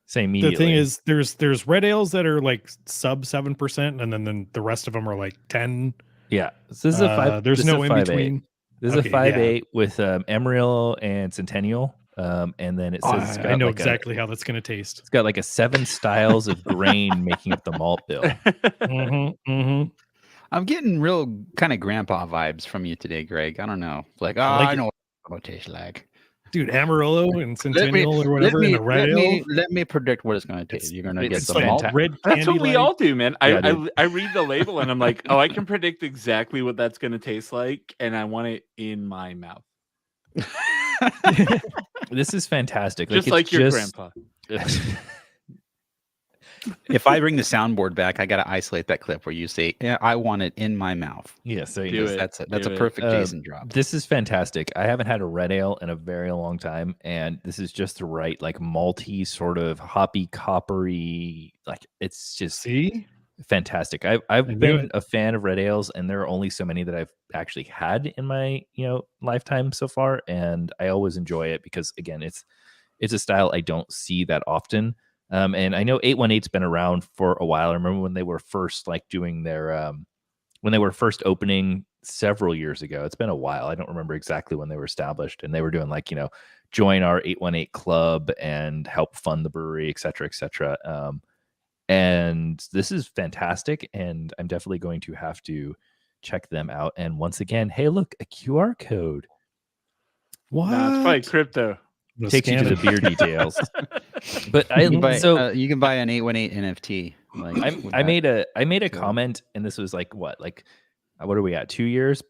Say immediately. The thing is, there's red ales that are like sub 7%, and then the rest of them are like 10. Yeah, so this is a 5. There's no in between. This is a 5.8 with Emerald and Centennial. And then it says I know exactly how that's going to taste. It's got like a 7 styles of grain making up the malt bill. I'm getting real kind of grandpa vibes from you today, Greg. I don't know. Like, I know what it tastes like. Dude, Amarillo and Centennial or whatever in a red ale. Let me predict what it's going to taste. You're going to get the malt. Red that's what we all do, man. I Yeah, I read the label and I'm like, oh, I can predict exactly what that's going to taste like, and I want it in my mouth. This is fantastic. Just like your grandpa. If I bring the soundboard back, I got to isolate that clip where you say, "Yeah, I want it in my mouth." Yeah, so that's a perfect Jason drop. This is fantastic. I haven't had a red ale in a very long time, and this is just the right like malty sort of hoppy, coppery. Like it's just fantastic. I've been a fan of red ales, and there are only so many that I've actually had in my lifetime so far, and I always enjoy it because again, it's a style I don't see that often. And I know 818's been around for a while. I remember when they were first like doing their when they were first opening several years ago. It's been a while. I don't remember exactly when they were established, and they were doing like join our 818 club and help fund the brewery, et cetera, et cetera. And this is fantastic, and I'm definitely going to have to check them out. And once again, hey, look, a QR code. What? Nah, it's probably crypto. Takes you to the beer details. But you can buy an 818 NFT. Like, I made a comment, and this was like what are we at? 2 years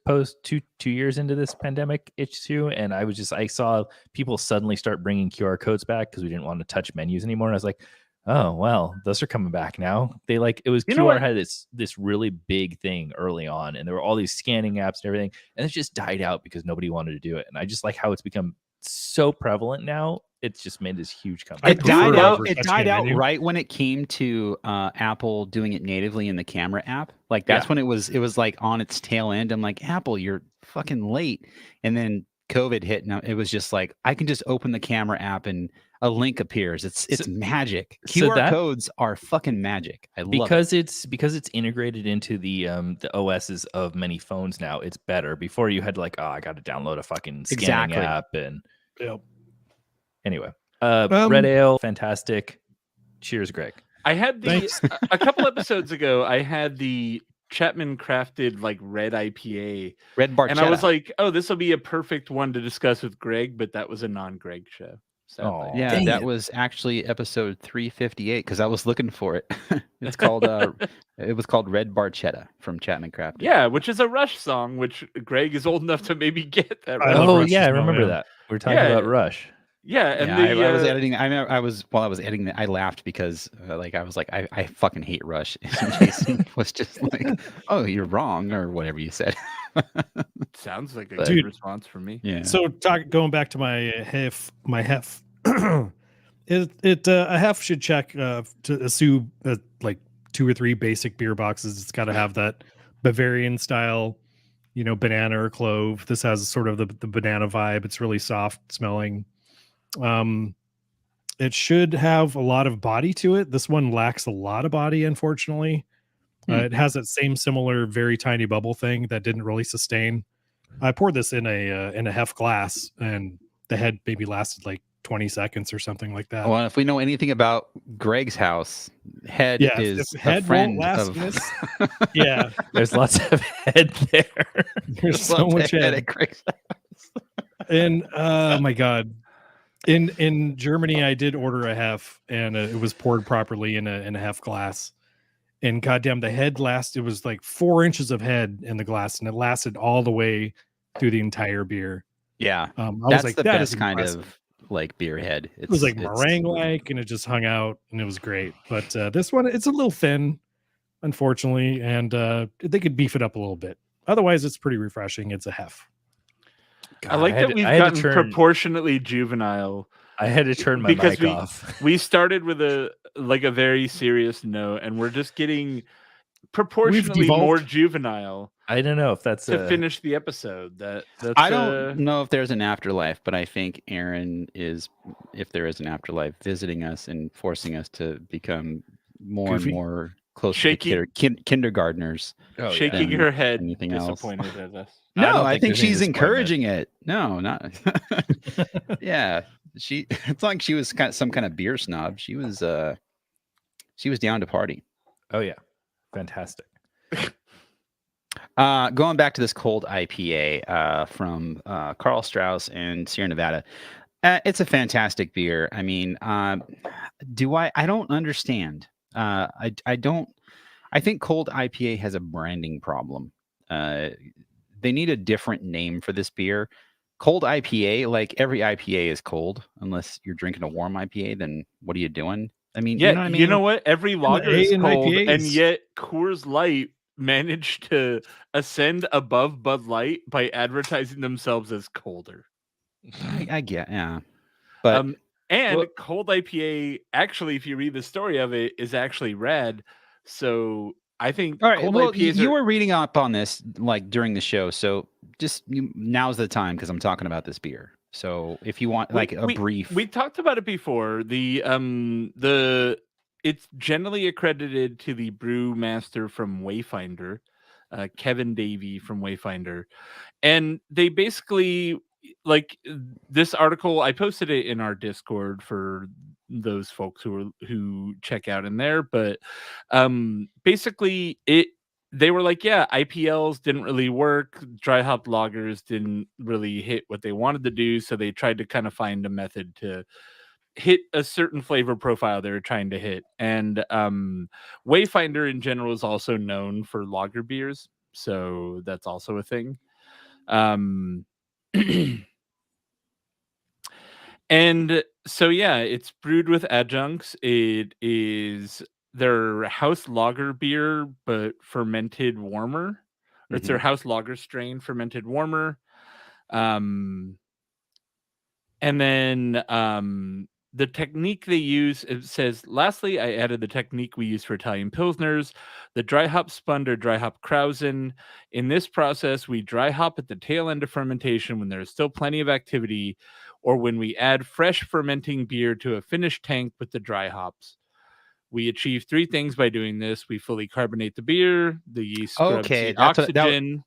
two years into this pandemic issue, and I saw people suddenly start bringing QR codes back because we didn't want to touch menus anymore. And I was like, oh well, those are coming back now. They QR had this really big thing early on, and there were all these scanning apps and everything, and it just died out because nobody wanted to do it. And I just like how it's become so prevalent now. It's just made this huge company. It died out right when it came to Apple doing it natively in the camera app. Like that's when it was like on its tail end. I'm like, Apple, you're fucking late. And then COVID hit, and it was just like, I can just open the camera app and a link appears. It's magic. QR codes are fucking magic. I love it. Because it's integrated into the OSs of many phones now. It's better. Before you had like, I got to download a fucking scanning app and. Yep. Anyway, red ale, fantastic. Cheers, Greg. I had a couple episodes ago. I had the Chapman crafted like red IPA, Red Barchetta. And I was like, oh, this will be a perfect one to discuss with Greg, but that was a non-Greg show. sadly. Aw. Yeah, Dang that it. was actually episode 358 because I was looking for it. It's called it was called Red Barchetta from Chapman Crafted. Yeah, which is a Rush song, which Greg is old enough to maybe get that. I love Oh Rush's yeah, I song, remember yeah. that. We were talking Yeah. about Rush. Yeah, and Yeah, I was editing. I was while I was editing it, I laughed because I was like, I fucking hate Rush. And Jason was just like, oh, you're wrong or whatever you said. sounds like a But- good Dude. response for me. Yeah. So going back to my hef, a hef should check to assume like 2 or 3 basic beer boxes. It's got to have that Bavarian style, banana or clove. This has sort of the banana vibe. It's really soft smelling. It should have a lot of body to it. This one lacks a lot of body, unfortunately. It has that same similar very tiny bubble thing that didn't really sustain. I poured this in a hef glass, and the head maybe lasted like 20 seconds or something like that. Well, if we know anything about Greg's house, head Yeah, is if head a friend won't last of. in this, yeah, There's lots of head there. there's so much head. at Greg's house. And oh my god, in Germany, I did order a hef, and it was poured properly in a hef glass. And goddamn, the head it was like 4 inches of head in the glass, and it lasted all the way through the entire beer. Yeah, I was that's like, the that is best kind impressive. of like beer head. It was like meringue-like, and it just hung out, and it was great. But this one, it's a little thin, unfortunately, and they could beef it up a little bit. Otherwise, it's pretty refreshing. It's a hef. I like that we've gotten proportionately juvenile. I had to turn my because mic off. We started with a very serious note, and we're just getting proportionally more juvenile. I don't know if that's to finish the episode. That's I don't know if there's an afterlife, but I think Aaron is, if there is an afterlife, visiting us and forcing us to become more and more close to kindergartners. Shaking her head, anything disappointed at us. No, I think she's encouraging it. No, not. Yeah, it's like she was some kind of beer snob. She was down to party. Oh yeah, fantastic. Going back to this cold IPA from Carl Strauss and Sierra Nevada. It's a fantastic beer. I mean, I don't understand. I think cold IPA has a branding problem. They need a different name for this beer. Cold IPA, like every IPA is cold unless you're drinking a warm IPA. Then what are you doing? I mean, yeah, you know what I mean? You know what? Every lager is cold, IPAs. and yet Coors Light managed to ascend above Bud Light by advertising themselves as colder. I get, yeah, but cold IPA, actually, if you read the story of it, is actually red. So I think all right. cold Well, IPAs you were reading up on this like during the show, so just now's the time because I'm talking about this beer. So if you want like a brief, we talked about it before. It's generally accredited to the brewmaster from Wayfinder, Kevin Davey from Wayfinder, and they basically like this article. I posted it in our Discord for those folks who check out in there, but basically they were like, yeah, IPLs didn't really work. Dry hop lagers didn't really hit what they wanted to do, so they tried to kind of find a method to hit a certain flavor profile they were trying to hit. And Wayfinder in general is also known for lager beers, so that's also a thing. And so yeah, it's brewed with adjuncts. It is their house lager beer, but fermented warmer. Or it's their house lager strain fermented warmer. And then the technique they use, it says, lastly, I added the technique we use for Italian Pilsners, the dry hop spund or dry hop krausen. In this process, we dry hop at the tail end of fermentation when there is still plenty of activity, or when we add fresh fermenting beer to a finished tank with the dry hops. We achieve 3 things by doing this. We fully carbonate the beer, the yeast scrubs the oxygen,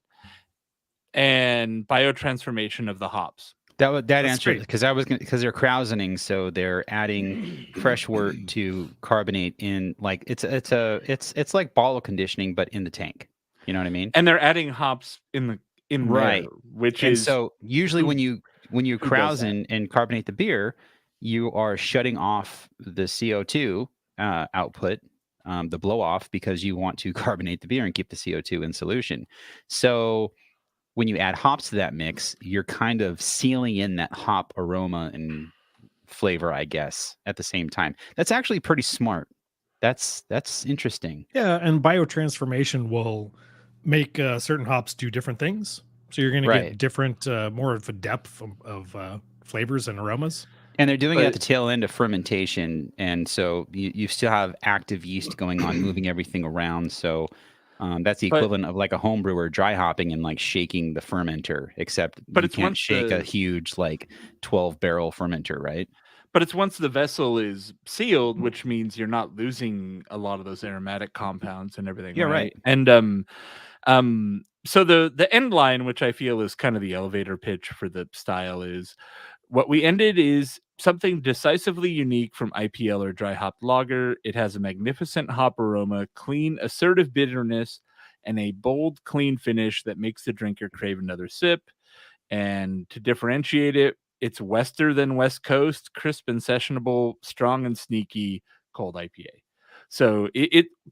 and biotransformation of the hops. That answered because they're krausening, so they're adding fresh wort to carbonate in like it's like bottle conditioning but in the tank. You know what I mean? And they're adding hops in right, there, which and is so usually when you krausen and carbonate the beer, you are shutting off the CO2 output, the blow off, because you want to carbonate the beer and keep the CO2 in solution. So when you add hops to that mix, you're kind of sealing in that hop aroma and flavor, I guess, at the same time. That's actually pretty smart. That's interesting. Yeah, and biotransformation will make certain hops do different things. So you're going to get different, more of a depth of flavors and aromas. And they're doing it at the tail end of fermentation, and so you still have active yeast going on, moving everything around. So that's the equivalent of like a home brewer dry hopping and like shaking the fermenter, except you can't shake a huge like 12-barrel fermenter, right? But it's once the vessel is sealed, which means you're not losing a lot of those aromatic compounds and everything. Yeah, right. And so the end line, which I feel is kind of the elevator pitch for the style, is what we ended is something decisively unique from IPL or dry hopped lager. It has a magnificent hop aroma, clean, assertive bitterness, and a bold, clean finish that makes the drinker crave another sip. And to differentiate it, it's Wester than West Coast, crisp and sessionable, strong and sneaky, cold IPA. So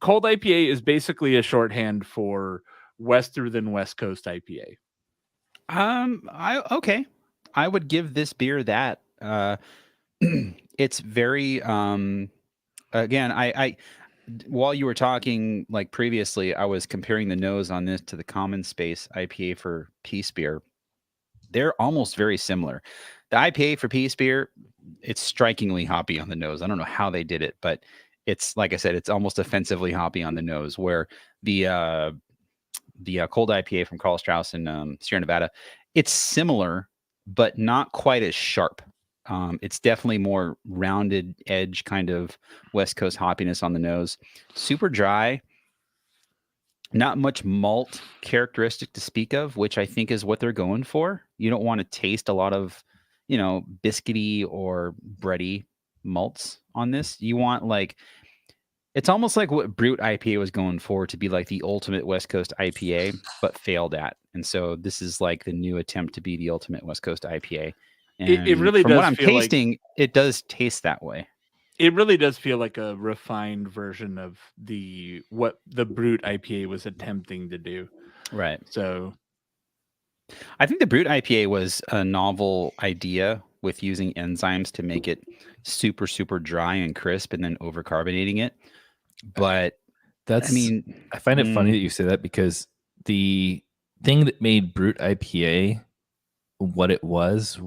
cold IPA is basically a shorthand for Wester than West Coast IPA. Okay. I would give this beer that. It's very again, I while you were talking like previously, I was comparing the nose on this to the Common Space IPA for Peace Beer. They're almost very similar. The IPA for Peace Beer, it's strikingly hoppy on the nose. I don't know how they did it, but it's, like I said, it's almost offensively hoppy on the nose, where the cold IPA from Carl Strauss in Sierra Nevada, it's similar, but not quite as sharp. It's definitely more rounded edge kind of West Coast hoppiness on the nose. Super dry. Not much malt characteristic to speak of, which I think is what they're going for. You don't want to taste a lot of, biscuity or bready malts on this. You want it's almost like what Brute IPA was going for, to be like the ultimate West Coast IPA, but failed at. And so this is like the new attempt to be the ultimate West Coast IPA. And it really from does what I'm feel tasting, it does taste that way. It really does feel like a refined version of what the Brute IPA was attempting to do. Right. So I think the Brute IPA was a novel idea with using enzymes to make it super, super dry and crisp and then overcarbonating it. But I find it funny that you say that, because the thing that made Brute IPA what it was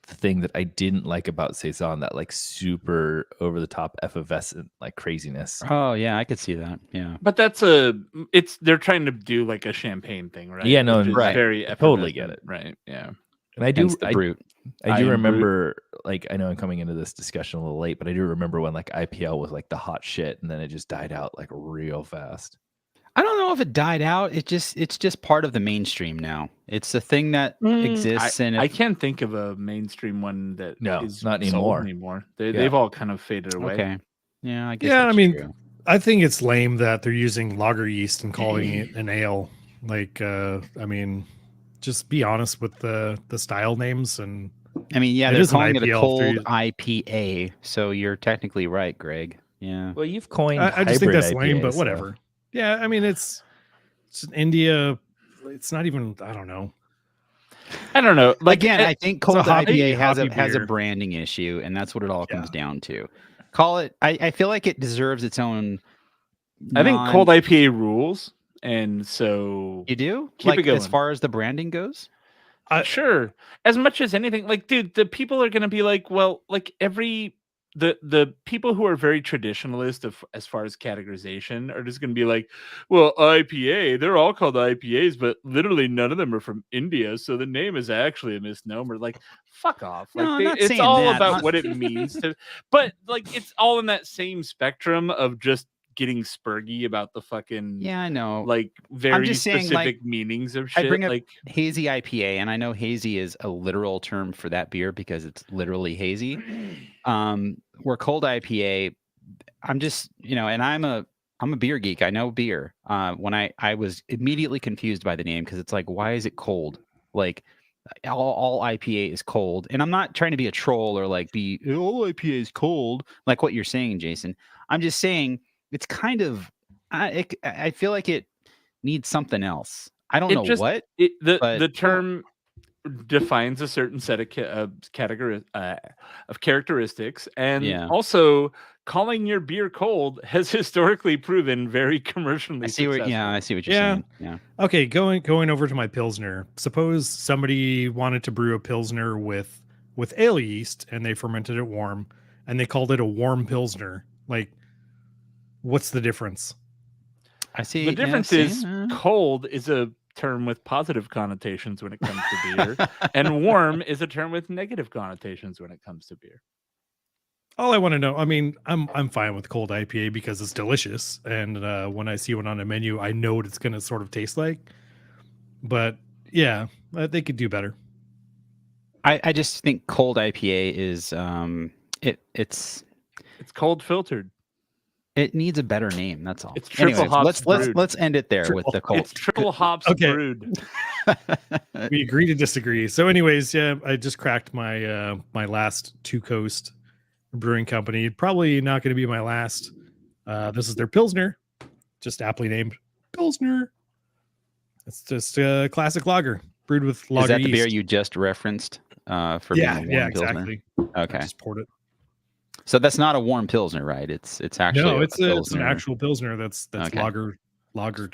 the thing that I didn't like about Saison, that like super over the top effervescent like craziness. Oh yeah, I could see that. Yeah, but they're trying to do like a champagne thing, right? Yeah, no, right. Very totally get it. Right. Yeah. And I do Brute. I do remember, like, I know I'm coming into this discussion a little late, but I do remember when like IPL was like the hot shit, and then it just died out like real fast. I don't know if it died out. It's just part of the mainstream now. It's a thing that exists, and I can't think of a mainstream one that is not anymore. They've all kind of faded away. Okay. Yeah, I guess. Yeah, that's I mean, true. I think it's lame that they're using lager yeast and calling it an ale. Like, I mean, just be honest with the style names. And I mean, yeah, it they're is an calling it a IPL cold through- IPA, so you're technically right, Greg. Yeah. Well, you've coined. I just think hybrid that's lame, but IPAs, whatever. Yeah, I mean, it's in India. It's not even. I don't know. Like, again, I think cold IPA has a beer. branding issue, and that's what it all comes down to. Call it. I feel like it deserves its own. I think cold IPA rules, and so You do? Keep it going. As far as the branding goes? Sure. As much as anything, like, dude, the people are gonna be like, well, like the people who are very traditionalist as far as categorization are just gonna be like, well, IPA, they're all called IPAs, but literally none of them are from India, so the name is actually a misnomer. Like, fuck off. Like, No, I'm not it's saying all that. about what it means to, but like, it's all in that same spectrum of just getting spurgy about the fucking Yeah, I know. like very just saying, specific like, meanings of shit. I bring up like hazy IPA, and I know hazy is a literal term for that beer because it's literally hazy. Where cold IPA, I'm just, and I'm a beer geek. I know beer. When I was immediately confused by the name, because it's like, why is it cold? Like, all IPA is cold. And I'm not trying to be a troll or like be all IPA is cold, like what you're saying, Jason. I'm just saying it's kind of I feel like it needs something else. I don't know what. The term defines a certain set of characteristics, and also calling your beer cold has historically proven very commercially successful. I see what you're saying. Yeah. Okay, going over to my Pilsner. Suppose somebody wanted to brew a Pilsner with ale yeast and they fermented it warm and they called it a warm Pilsner. Like, what's the difference? I see. The difference is cold is a term with positive connotations when it comes to beer, and warm is a term with negative connotations when it comes to beer. All I want to know, I mean, I'm fine with cold IPA because it's delicious, and when I see one on a menu, I know what it's going to sort of taste like. But yeah, they could do better. I just think cold IPA is it's cold filtered. It needs a better name. That's all. It's triple hops. Let's end it there with the cold. It's triple hops brewed. We agree to disagree. So, anyways, yeah, I just cracked my my last Two Coast brewing company. Probably not going to be my last. This is their Pilsner, just aptly named Pilsner. It's just a classic lager brewed with lager. Is that the yeast. beer you just referenced? For being a warm Pilsner? Exactly. Okay, I just poured it. So that's not a warm Pilsner, right? It's actually it's an actual Pilsner that's okay. lagered.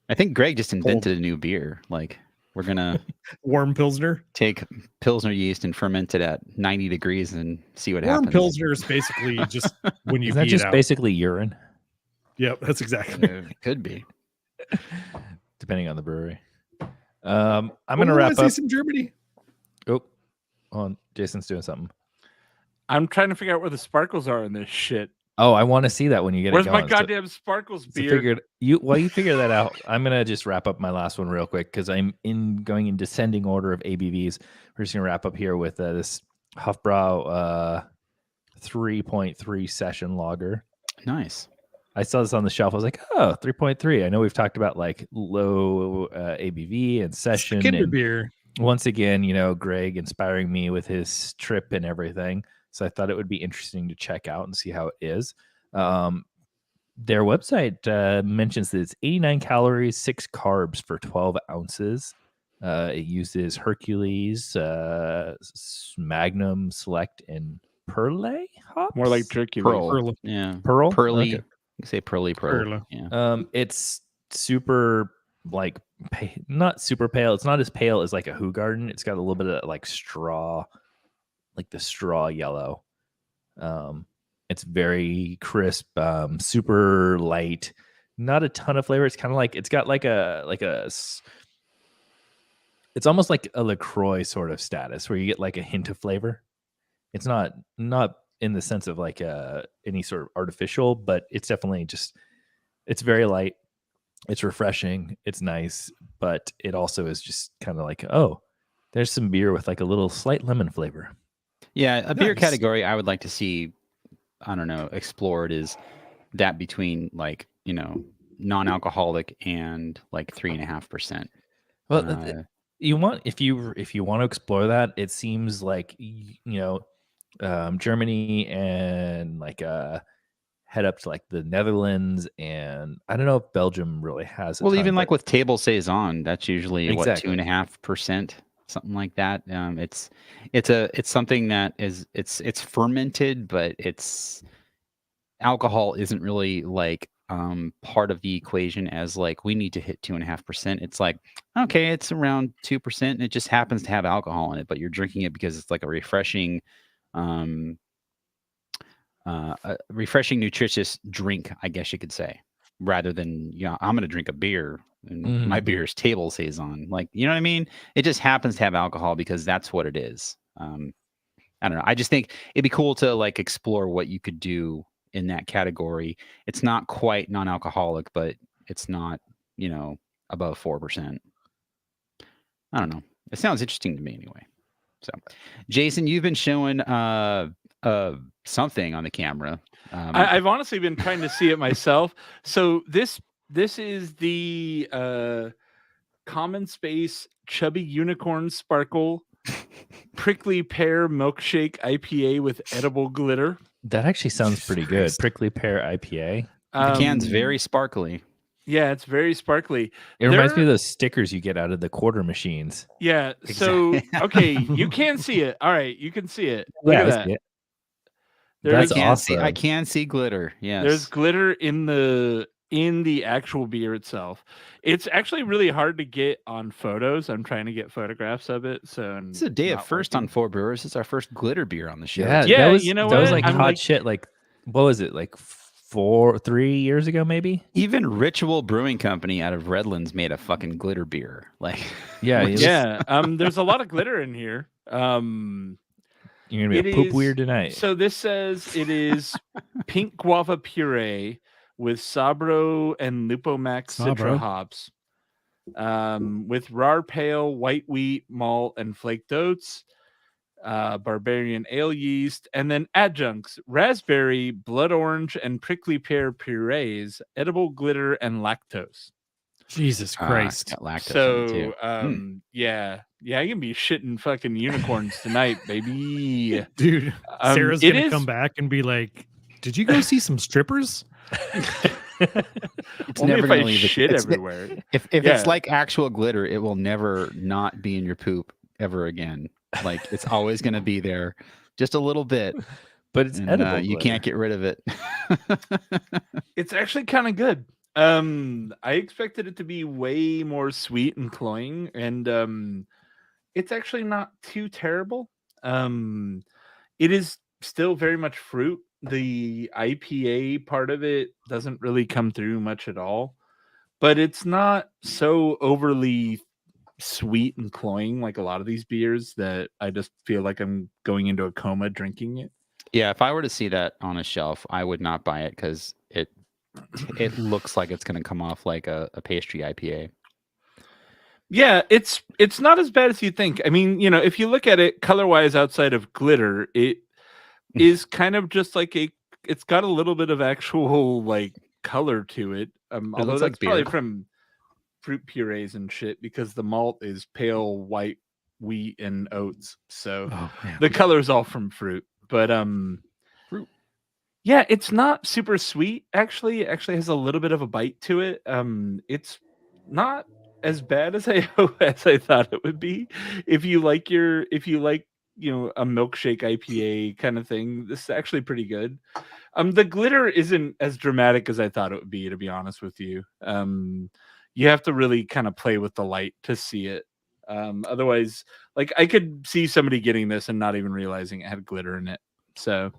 I think Greg just invented a new beer. Like, we're gonna warm Pilsner. Take Pilsner yeast and ferment it at 90 degrees and see what happens. Warm Pilsner is basically just when you. Is that just basically urine? Yep, that's exactly. It could be, depending on the brewery. I'm gonna wrap up. Some Germany. Oh, on Jason's doing something. I'm trying to figure out where the sparkles are in this shit. Oh, I want to see that when you get Where's it going. my goddamn sparkles beer? While you figure that out, I'm gonna just wrap up my last one real quick because I'm going in descending order of ABVs. We're just gonna wrap up here with this Hofbrau 3.3 session lager. Nice. I saw this on the shelf. I was like, oh, 3.3. I know we've talked about like low ABV and session. Kinder beer. Once again, Greg inspiring me with his trip and everything. So I thought it would be interesting to check out and see how it is. Their website mentions that it's 89 calories, 6 carbs for 12 ounces. It uses Hercules, Magnum, Select, and Perle hops. More like turkey. Pearl. Yeah. Pearl? Pearly. Okay. You say pearly pearl. Yeah. It's super not super pale. It's not as pale as like a Hoegaarden. It's got a little bit of like straw, like the straw yellow. It's very crisp, super light, not a ton of flavor. It's kind of like it's got it's almost like a LaCroix sort of status where you get like a hint of flavor. It's not in the sense of like any sort of artificial, but it's definitely it's very light. It's refreshing. It's nice, but it also is just kind of like, oh, there's some beer with like a little slight lemon flavor. Yeah, a beer category I would like to see, I don't know, explored is that between like, non-alcoholic and like 3.5%. Well, you want if you want to explore that, it seems like Germany and like head up to like the Netherlands, and I don't know if Belgium really has it. Well, even like with table saison, that's usually exactly. 2.5%, something like that. It's something that is it's fermented, but it's alcohol isn't really like part of the equation as like we need to hit 2.5%. It's like, okay, it's around 2% and it just happens to have alcohol in it, but you're drinking it because it's like a refreshing nutritious drink, I guess you could say, rather than I'm gonna drink a beer and my beer is table saison. Like, you know what I mean? It just happens to have alcohol because that's what it is. I don't know. I just think it'd be cool to like explore what you could do in that category. It's not quite non-alcoholic, but it's not, above 4%. I don't know. It sounds interesting to me anyway. So, Jason, you've been showing something on the camera. I've honestly been trying to see it myself. So this is the Common Space Chubby Unicorn Sparkle Prickly Pear Milkshake IPA with edible glitter. That actually sounds Jesus pretty good. Christ. Prickly Pear IPA. The can's very sparkly. Yeah, it's very sparkly. It reminds me of those stickers you get out of the quarter machines. Yeah. So okay, you can see it. All right, you can see it. Look Yeah, at I that. see it. There's, That's awesome. I can see glitter. Yes. there's glitter in the actual beer itself. It's actually really hard to get on photos. I'm trying to get photographs of it. So It's a day of first on Four Brewers. It's our first glitter beer on the show. Yeah, Yeah, that was, you know that was what? like I'm hot like- shit. Like, what was it? Like 3 years ago, maybe? Even Ritual Brewing Company out of Redlands made a fucking glitter beer. Like, Yeah. which- Yeah. There's a lot of glitter in here. You're going to be It a poop is- weird tonight. So this says it is pink guava puree with Sabro and Lupomax Citra Sabro. hops, with raw pale, white wheat, malt, and flaked oats, barbarian ale yeast, and then adjuncts: raspberry, blood orange, and prickly pear purees, edible glitter, and lactose. Jesus it's Christ. got lactose in it, So, too. yeah, I can be shitting fucking unicorns tonight, baby. Dude, Sarah's it gonna is- come back and be like, "Did you go see some strippers?" It's Only never if gonna I leave it. shit It's- everywhere. If Yeah. it's like actual glitter, it will never not be in your poop ever again. Like, it's always going to be there, just a little bit. But it's And, edible. you can't get rid of it. It's actually kind of good. I expected it to be way more sweet and cloying, and it's actually not too terrible. It is still very much fruit. The IPA part of it doesn't really come through much at all, but it's not so overly sweet and cloying like a lot of these beers that I just feel like I'm going into a coma drinking it. Yeah, if I were to see that on a shelf, I would not buy it because it looks like it's going to come off like a pastry IPA. Yeah, it's not as bad as you think. I mean, if you look at it color-wise outside of glitter, it is kind of just like it's got a little bit of actual like color to it. Although looks that's like probably beer. from fruit purees and shit because the malt is pale white wheat and oats. So Oh man. the color's all from fruit. But Fruit. yeah, it's not super sweet actually. It actually has a little bit of a bite to it. It's not as bad as I thought it would be. If you like a milkshake IPA kind of thing, this is actually pretty good. The glitter isn't as dramatic as I thought it would be, to be honest with you. You have to really kind of play with the light to see it. Otherwise, like I could see somebody getting this and not even realizing it had glitter in it. So,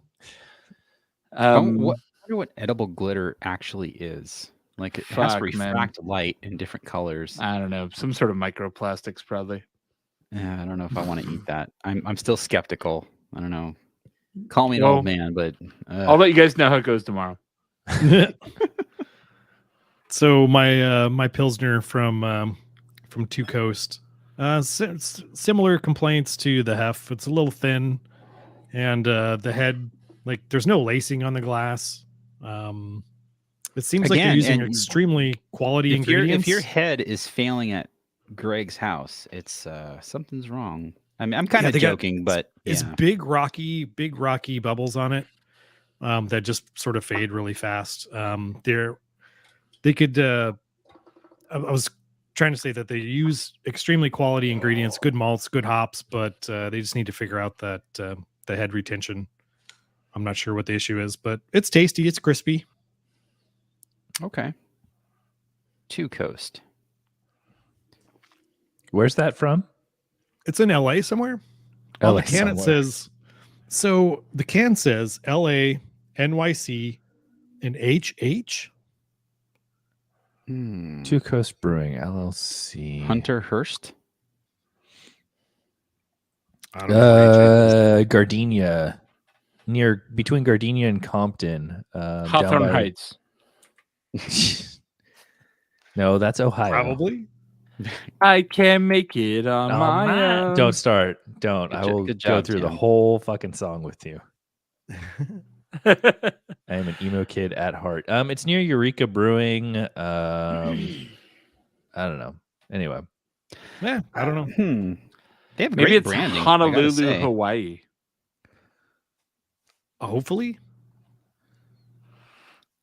I wonder what edible glitter actually is. Like, it has to Fuck, man. refract light in different colors. I don't know, some sort of microplastics probably. Yeah, I don't know if I want to eat that. I'm still skeptical. I don't know. Call me an Well, old man, but I'll let you guys know how it goes tomorrow. So my pilsner from Two Coast, similar complaints to the Hef. It's a little thin, and the head, like, there's no lacing on the glass. It seems like they're Again, using and extremely quality ingredients. if your head is failing at Greg's house, it's something's wrong. I mean, I'm kind of they got- joking, but It's yeah. big rocky bubbles on it that just sort of fade really fast. They could. I was trying to say that they use extremely quality ingredients, good malts, good hops, but they just need to figure out that the head retention. I'm not sure what the issue is, but it's tasty. It's crispy. Okay. Two Coast. Where's that from? It's in LA somewhere. On the can it says. So the can says LA, NYC, and HH. Two Coast Brewing LLC. Hunter Hearst. I don't know what HH is. Gardenia, between Gardenia and Compton. down Hawthorne by- Heights. No, that's Ohio. Probably. I can make it on my own. Don't start. Don't. I will good go job, through the Tim. whole fucking song with you. I am an emo kid at heart. It's near Eureka Brewing. I don't know. Anyway, Yeah, I don't know. They have Maybe great it's branding. I gotta Honolulu, say. Hawaii. Hopefully.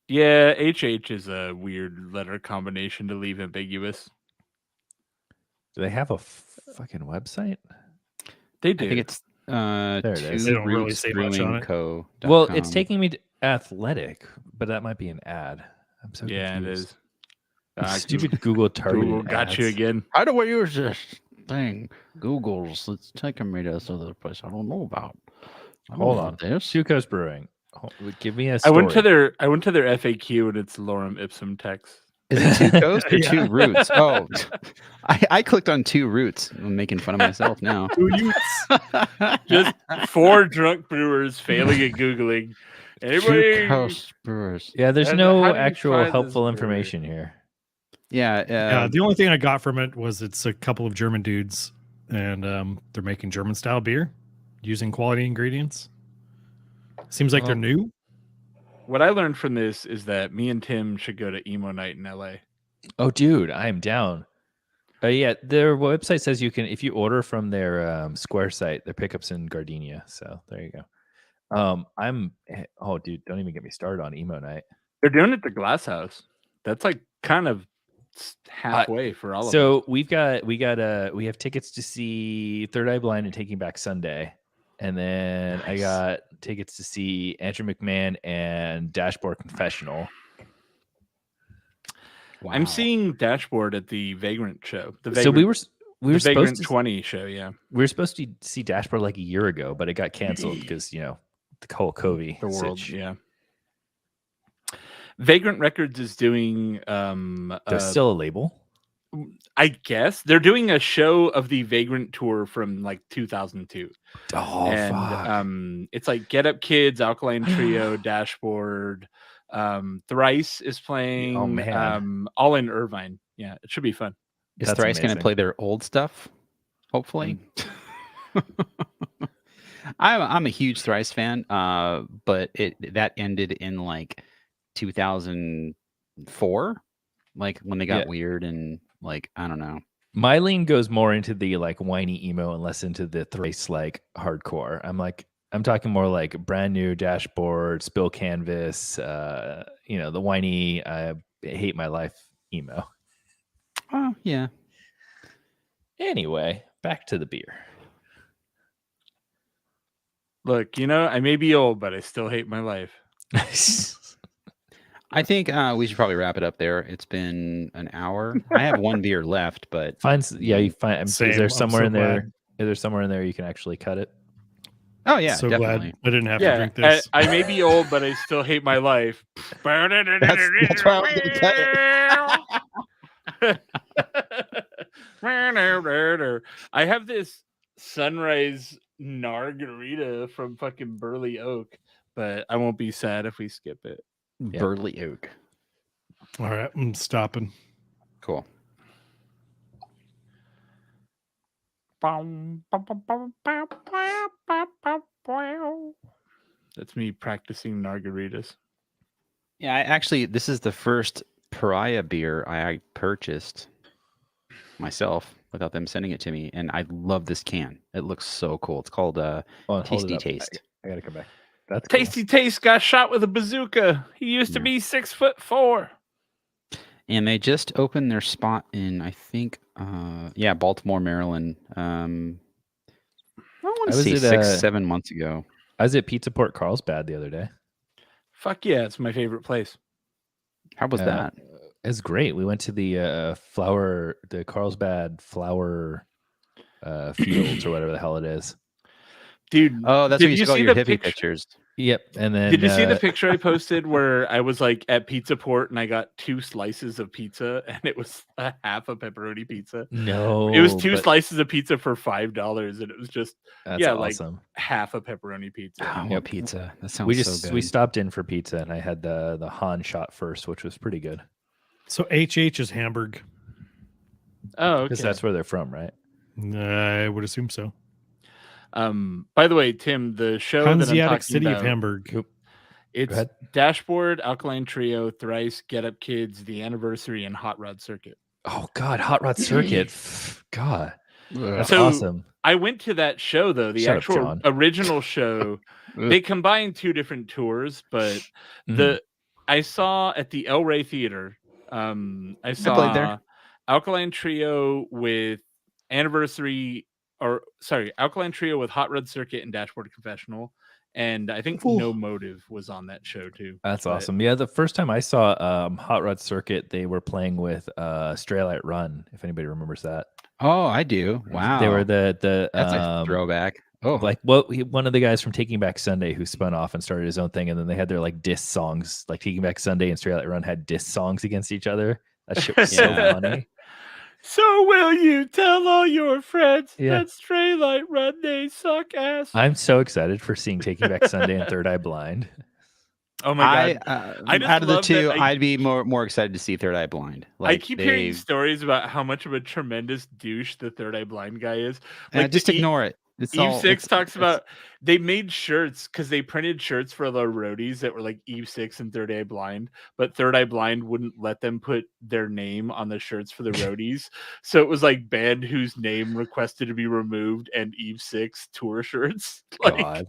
Yeah, HH is a weird letter combination to leave ambiguous. Do they have a fucking website? They I do. think it's There it is. They Two don't really Roots say much Brewing on it. Co. Well, it's taking me to Athletic, but that might be an ad. I'm so yeah, confused. it is. Stupid Google targeted Google got ads. you again. How do I use this thing? Google's. It's taking me to this other place I don't know about. Hold on. This. Two Coast Brewing. Give me a I story. went to their FAQ and it's lorem ipsum text. Is it two coast or Yeah. two roots? Oh, I clicked on two roots. I'm making fun of myself now. Just 4 drunk brewers failing at Googling. Two Anybody? coast brewers. Yeah, there's How no do you actual find this helpful brewery? information here. Yeah. Yeah, the only thing I got from it was it's a couple of German dudes, and they're making German style beer using quality ingredients. Seems like they're new. What I learned from this is that me and Tim should go to emo night in LA. Oh, dude, I'm down. Yeah, their website says you can, if you order from their Square site, their pickups in Gardenia. So there you go. Oh, dude, don't even get me started on emo night. They're doing it at the Glass House. That's like kind of halfway for all of us. So we have tickets to see Third Eye Blind and Taking Back Sunday. And then I got tickets to see Andrew McMahon and Dashboard Confessional. Wow. I'm seeing Dashboard at the Vagrant show. So we were the supposed Vagrant to 20 show, yeah. we were supposed to see Dashboard like a year ago, but it got canceled because the whole COVID The world, sitch. yeah. Vagrant Records is doing There's still a label. I guess they're doing a show of the Vagrant tour from like 2002. Oh, and fuck. it's like Get Up Kids, Alkaline Trio, Dashboard, Thrice is playing. Oh, man. All in Irvine. Yeah, it should be fun. Is That's Thrice going to amazing. play their old stuff? Hopefully. I'm a huge Thrice fan, but that ended in like 2004, like when they got weird and like I don't know. My lean goes more into the like whiny emo and less into the Thrice like hardcore. I'm talking more like brand new Dashboard, Spill Canvas, the whiny I hate my life emo. Oh yeah. Anyway, back to the beer. Look, I may be old, but I still hate my life. I think we should probably wrap it up there. It's been an hour. I have one beer left, but You find. Same. Is there I'm somewhere so in there? glad. Is there somewhere in there you can actually cut it? oh yeah, So definitely. glad I didn't have to Yeah, drink this. I may be old, but I still hate my life. That's why I'm gonna cut it. I have this sunrise margarita from fucking Burley Oak, but I won't be sad if we skip it. Yeah. Burley Oak. All right, I'm stopping. Cool. That's me practicing margaritas. Yeah, this is the first Pariah beer I purchased myself without them sending it to me, and I love this can. It looks so cool. It's called Tasty Taste. I gotta come back. That's cool. Tasty Taste got shot with a bazooka. He used to be 6'4". And they just opened their spot in, I think, Baltimore, Maryland. I want to say 6-7 months ago. I was at Pizza Port Carlsbad the other day. Fuck yeah, it's my favorite place. How was that? It's great. We went to the Carlsbad flower fields or whatever the hell it is. Dude, Oh, that's did where you you took all see your the hippie picture- pictures. Yep. And then Did you see the picture I posted where I was like at Pizza Port and I got 2 slices of pizza and it was a half a pepperoni pizza? No, It was 2 but slices of pizza for $5 and it was just That's like awesome. half a pepperoni pizza. Oh, Yep. pizza. That sounds We so good. we stopped in for pizza and I had the Han shot first, which was pretty good So HH is Hamburg. Oh, because okay. that's where they're from, right? I would assume so. By the way, Tim, the show that I'm Hanseatic talking City about, of Hamburg. it's ahead. Dashboard, Alkaline Trio, Thrice, Get Up Kids, The Anniversary, and Hot Rod Circuit. Oh God, Hot Rod Circuit. God, that's So awesome. I went to that show though, the Shut up, actual John. original show. They combined two different tours, but I saw at the El Rey Theater. I played saw there. Alkaline Trio with Alkaline Trio with Hot Rod Circuit and Dashboard Confessional, and I think No Motive was on that show too. That's awesome. Yeah, the first time I saw Hot Rod Circuit, they were playing with Straylight Run. If anybody remembers that. Oh, I do. Wow. They were the that's a throwback. Oh, like one of the guys from Taking Back Sunday who spun off and started his own thing, and then they had their like diss songs. Like Taking Back Sunday and Straylight Run had diss songs against each other. That shit was so funny. So will you tell all your friends that Straylight Run, they suck ass? I'm so excited for seeing Taking Back Sunday and Third Eye Blind. Oh my god! I just out of the two, I'd be more excited to see Third Eye Blind. Like, I keep hearing stories about how much of a tremendous douche the Third Eye Blind guy is. Like, just ignore it. Eve 6 talks about they made shirts because they printed shirts for the roadies that were like Eve 6 and Third Eye Blind, but Third Eye Blind wouldn't let them put their name on the shirts for the roadies. So it was like band whose name requested to be removed and Eve 6 tour shirts. Like, God.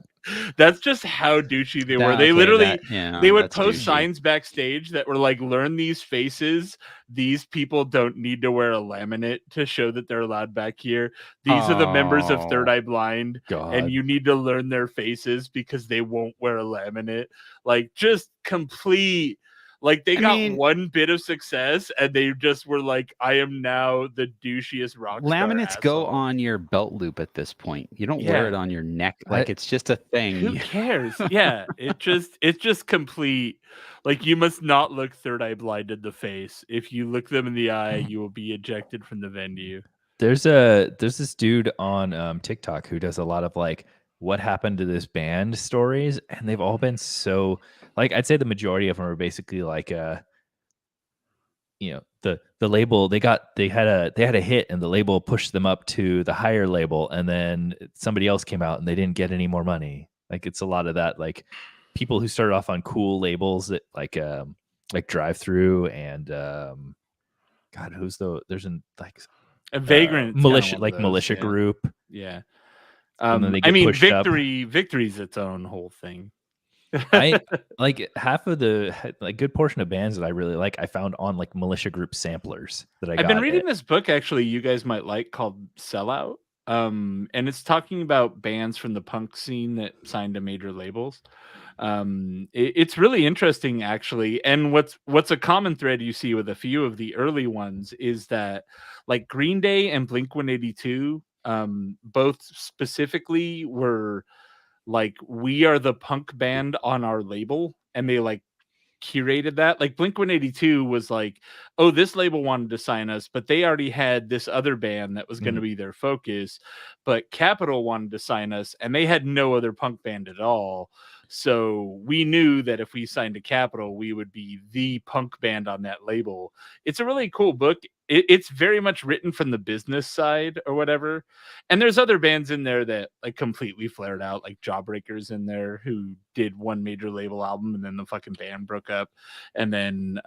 That's just how douchey they were. They literally they would post douchey. signs backstage that were like, learn these faces. These people don't need to wear a laminate to show that they're allowed back here. These are the members of Third Eye Blind, and you need to learn their faces because they won't wear a laminate. Like, just complete. Like, they got one bit of success, and they just were like, I am now the douchiest rock star. Laminates go on your belt loop at this point. You don't wear it on your neck. Like, it's just a thing. Who cares? Yeah, it's just complete. Like, you must not look Third Eye Blind in the face. If you look them in the eye, you will be ejected from the venue. There's this dude on TikTok who does a lot of like what happened to this band stories, and they've all been so like, I'd say the majority of them are basically like you know, the label they had a hit and the label pushed them up to the higher label, and then somebody else came out and they didn't get any more money. Like, it's a lot of that, like people who started off on cool labels that like Drive Through and God, there's a Vagrant militia, like Militia Group. Yeah. And then they get Victory's its own whole thing. I like half of the good portion of bands that I really like I found on like Militia Group samplers that I've been reading this book actually you guys might like called Sellout. And it's talking about bands from the punk scene that signed to major labels. It's really interesting actually, and what's a common thread you see with a few of the early ones is that like Green Day and Blink-182 both specifically were like, we are the punk band on our label, and they like curated that. Like Blink-182 was like, oh, this label wanted to sign us, but they already had this other band that was going to be their focus, but Capitol wanted to sign us and they had no other punk band at all. So we knew that if we signed to Capitol, we would be the punk band on that label. It's a really cool book. It's very much written from the business side or whatever. And there's other bands in there that like completely flared out, like Jawbreakers in there, who did one major label album and then the fucking band broke up. And then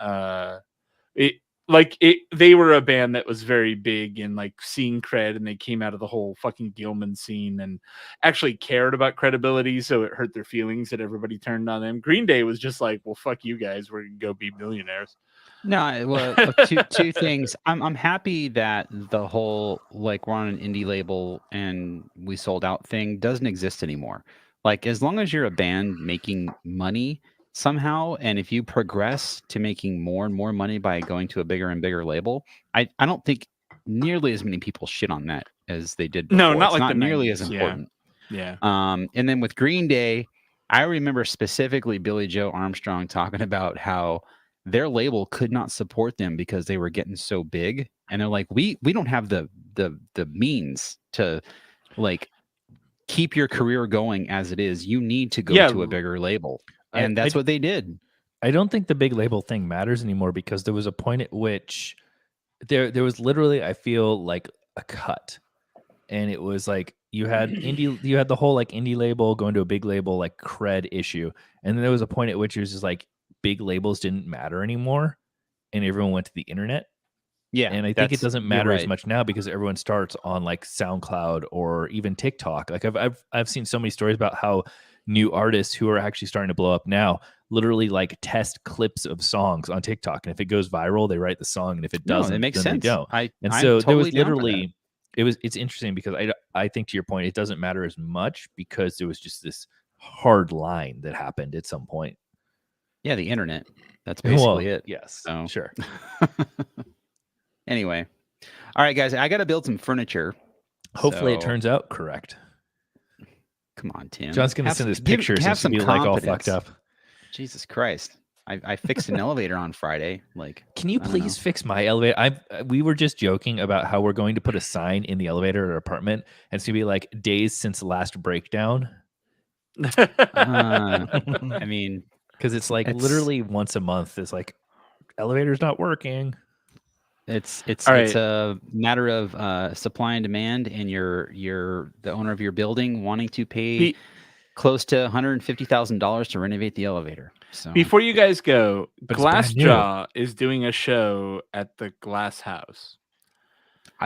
they were a band that was very big in like scene cred, and they came out of the whole fucking Gilman scene and actually cared about credibility, so it hurt their feelings that everybody turned on them. Green Day was just like, well, fuck you guys, we're gonna go be millionaires. No, well, two things. I'm happy that the whole like we're on an indie label and we sold out thing doesn't exist anymore. Like, as long as you're a band making money somehow, and if you progress to making more and more money by going to a bigger and bigger label, I don't think nearly as many people shit on that as they did before. No, not it's like not nearly as important. Yeah. And then with Green Day, I remember specifically Billy Joe Armstrong talking about how their label could not support them because they were getting so big, and they're like, we don't have the means to like keep your career going as it is. You need to go to a bigger label. And that's what they did. I don't think the big label thing matters anymore, because there was a point at which there was literally, I feel like, a cut. And it was like you had the whole like indie label going to a big label like cred issue. And then there was a point at which it was just like big labels didn't matter anymore and everyone went to the internet. Yeah, and I think it doesn't you're matter as right. much now because everyone starts on like SoundCloud or even TikTok. Like I've seen so many stories about how new artists who are actually starting to blow up now literally like test clips of songs on TikTok, and if it goes viral, they write the song, and if it No, doesn't, it makes then sense. they don't. I'm So there was totally down for that. literally it's interesting because I think to your point, it doesn't matter as much because there was just this hard line that happened at some point. Yeah, the internet. That's basically it. Yes, So sure. anyway, all right, guys, I got to build some furniture. Hopefully, it So- turns out correct. Come on, Tim. John's gonna Have send some- us pictures and have it's some gonna be like all confidence. fucked up. Jesus Christ! I fixed an elevator on Friday. Like, Can you I don't please fix my elevator? We were just joking about how we're going to put a sign in the elevator at our apartment, and it's gonna be like days since last breakdown. I mean, Because it's like It's- literally once a month. It's like elevator's not working. it's All it's right. a matter of supply and demand, and you're the owner of your building wanting to pay Be- close to $150,000 to renovate the elevator. So Before you guys go, But it's brand new. Glassjaw is doing a show at the Glass House.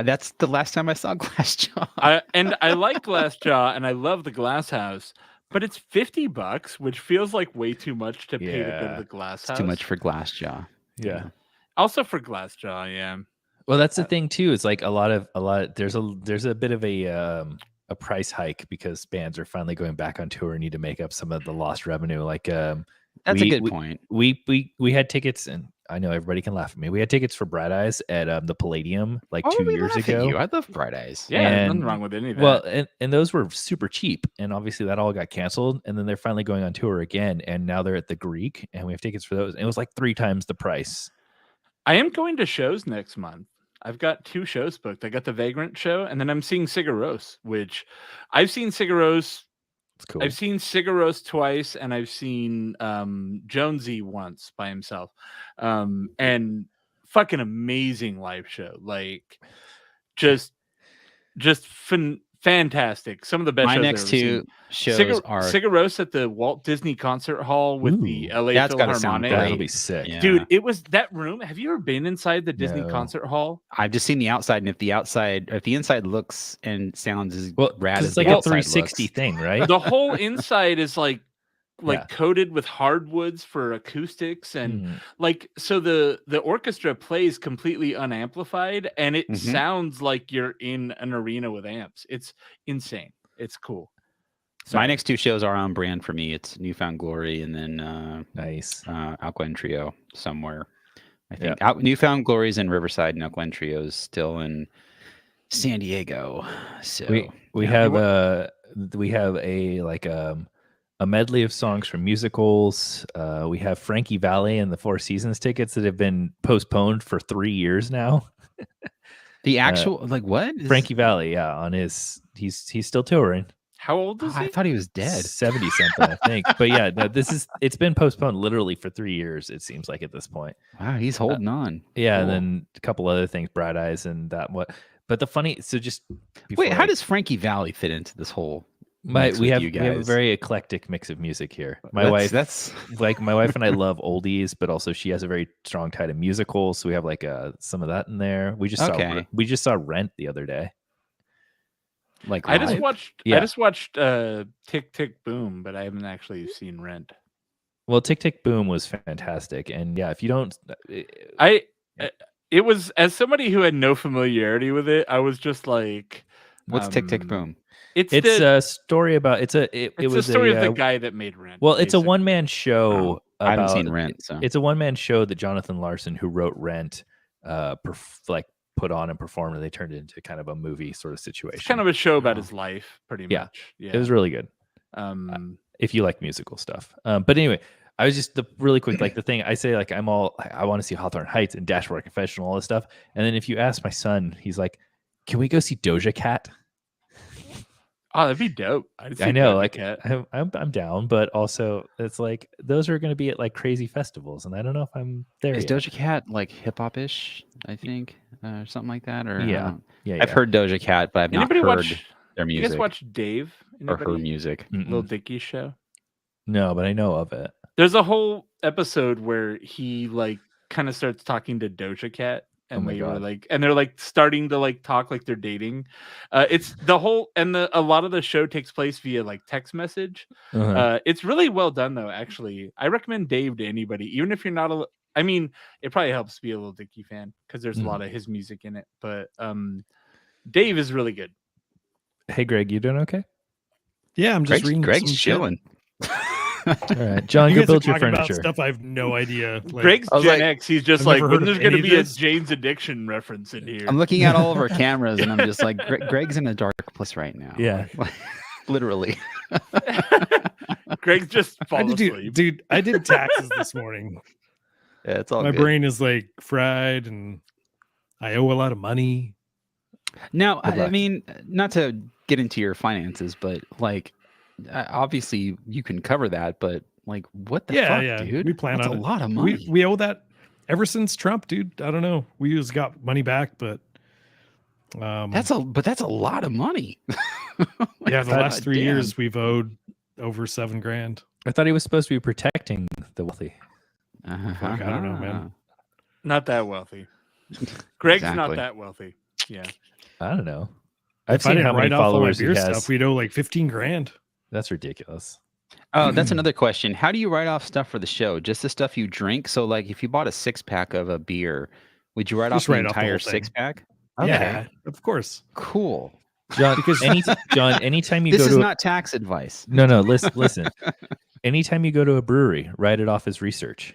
that's the last time I saw Glassjaw. I like Glassjaw and I love the Glass House, but it's $50, which feels like way too much to pay to go to Yeah. the Glass It's House. too much for Glassjaw. Yeah. Also for Glassjaw, yeah. Well, that's the thing too. It's like a lot. There's a bit of a price hike because bands are finally going back on tour and need to make up some of the lost revenue. Like That's a good point. We had tickets, and I know everybody can laugh at me. We had tickets for Bright Eyes at the Palladium like Why 2 would we years laugh at ago. you? I love Bright Eyes. Yeah, there's nothing And- wrong with any of that. Well, and those were super cheap, and obviously that all got canceled. And then they're finally going on tour again, and now they're at the Greek, and we have tickets for those. And it was like 3 times the price. I am going to shows next month. I've got 2 shows booked. I got the Vagrant show, and then I'm seeing Sigaros, which I've seen Sigaros. It's cool. I've seen Sigaros twice, and I've seen Jonesy once by himself. And fucking amazing live show. Like just fantastic. Some of the best My shows next I've ever two seen. shows are Cigaros at the Walt Disney Concert Hall with the Ooh, LA that's gotta sound Philharmonic. great. That'll be sick. Yeah. Dude, it was that room. Have you ever been inside the Disney No. Concert Hall? I've just seen the outside, and if the inside looks and sounds as Well, rad 'cause as it's like the a outside 360 looks, thing, right? The whole inside is like Yeah. coated with hardwoods for acoustics and Mhm. like so the orchestra plays completely unamplified and it Mhm. sounds like you're in an arena with amps. It's insane. It's cool. my Sorry. next 2 shows are on brand for me. It's Newfound Glory and then Nice. Alkaline Trio somewhere. I think Newfound Glory's in Riverside, and Alkaline Trio's still in San Diego. So We have a like a medley of songs from musicals. We have Frankie Valli and the Four Seasons tickets that have been postponed for 3 years now. the actual like what? Frankie Valli, yeah, on his he's still touring. How old is he? I thought he was dead. 70 something, I think. But yeah, no, it's been postponed literally for 3 years, it seems like at this point. Wow, he's holding on. Yeah, and Cool. then a couple other things, Bright Eyes and that what. But the funny, so just Wait, before how I- does Frankie Valli fit into this whole? mix we with have you we have a guys? very eclectic mix of music here. My That's- wife that's like my wife and I love oldies, but also she has a very strong tie to musicals, so we have like some of that in there. We just saw Rent the other day. like I just live? watched Yeah. I just watched Tick Tick Boom, but I haven't actually seen Rent. Well, Tick Tick Boom was fantastic, and yeah, if you don't, It was, as somebody who had no familiarity with it, I was just like, What's Tick Tick Boom? It's a story about it it's was the story of the uh, guy that made Rent. well, it's a basically. one man show. I haven't about- seen Rent, so It's a one man show that Jonathan Larson, who wrote Rent, put on and performed, and they turned it into kind of a movie sort of situation. It's kind of a show about Oh. his life, pretty Yeah. much. Yeah, It was really good if you like musical stuff. But anyway, I was just really quick, like the thing I say, like I want to see Hawthorne Heights and Dashboard Confessional, all this stuff. And then if you ask my son, he's like, "Can we go see Doja Cat?" Oh, that'd be dope. I'd see I know, Doja like Cat. I'm down, but also it's like those are going to be at like crazy festivals, and I don't know if I'm there. is yet. Doja Cat like hip hop ish? I think, or something like that. Or Yeah. I don't- Yeah, I've heard Doja Cat, but I've Anybody not heard watch? their You music guys watch Dave? or her Anybody? music. Lil Dicky show. No, but I know of it. There's a whole episode where he like kind of starts talking to Doja Cat, And my they were God. like, and they're like starting to like talk like they're dating. It's the whole, and a lot of the show takes place via like text message. It's really well done though. Actually, I recommend Dave to anybody, even if you're not a. I mean, it probably helps to be a little Dickie fan because there's a lot of his music in it. But Dave is really good. Hey, Greg, you doing okay? Yeah, I'm just reading. Greg's some chilling. All right, John, You go guys are build your talking about furniture. stuff I have no idea. Like, Greg's I was Gen like, X. He's just I've like, never when heard there's of going to any of be a this. Jane's Addiction reference in here. I'm looking at all of our cameras, and I'm just like, Greg's in a dark place right now. Yeah. Literally. Greg's just I fall did asleep. dude, I did taxes this morning. Yeah, it's all My good. brain is like fried, and I owe a lot of money. Now, Good I luck. mean, not to get into your finances, but like, obviously you can cover that, but like, what the fuck, dude? We plan That's on a it. lot of money. We owe that ever since Trump, dude. I don't know. We just got money back, but That's a lot of money. yeah, the last 3 damn. years we've owed over $7,000. I thought he was supposed to be protecting the wealthy. Fuck, I don't know, man. Not that wealthy. Greg's not Exactly. that wealthy. Yeah. I don't know. I've If I seen didn't how many write off all my followers he beer has. stuff, we'd owe like $15,000. That's ridiculous. Oh, that's another question. How do you write off stuff for the show? Just the stuff you drink? So, like, if you bought a 6-pack of a beer, would you write off Just the write off the entire whole thing. 6-pack? Yeah, of course. Cool. John, Because- John, anytime you This go is to not tax advice. no, listen. Anytime you go to a brewery, write it off as research.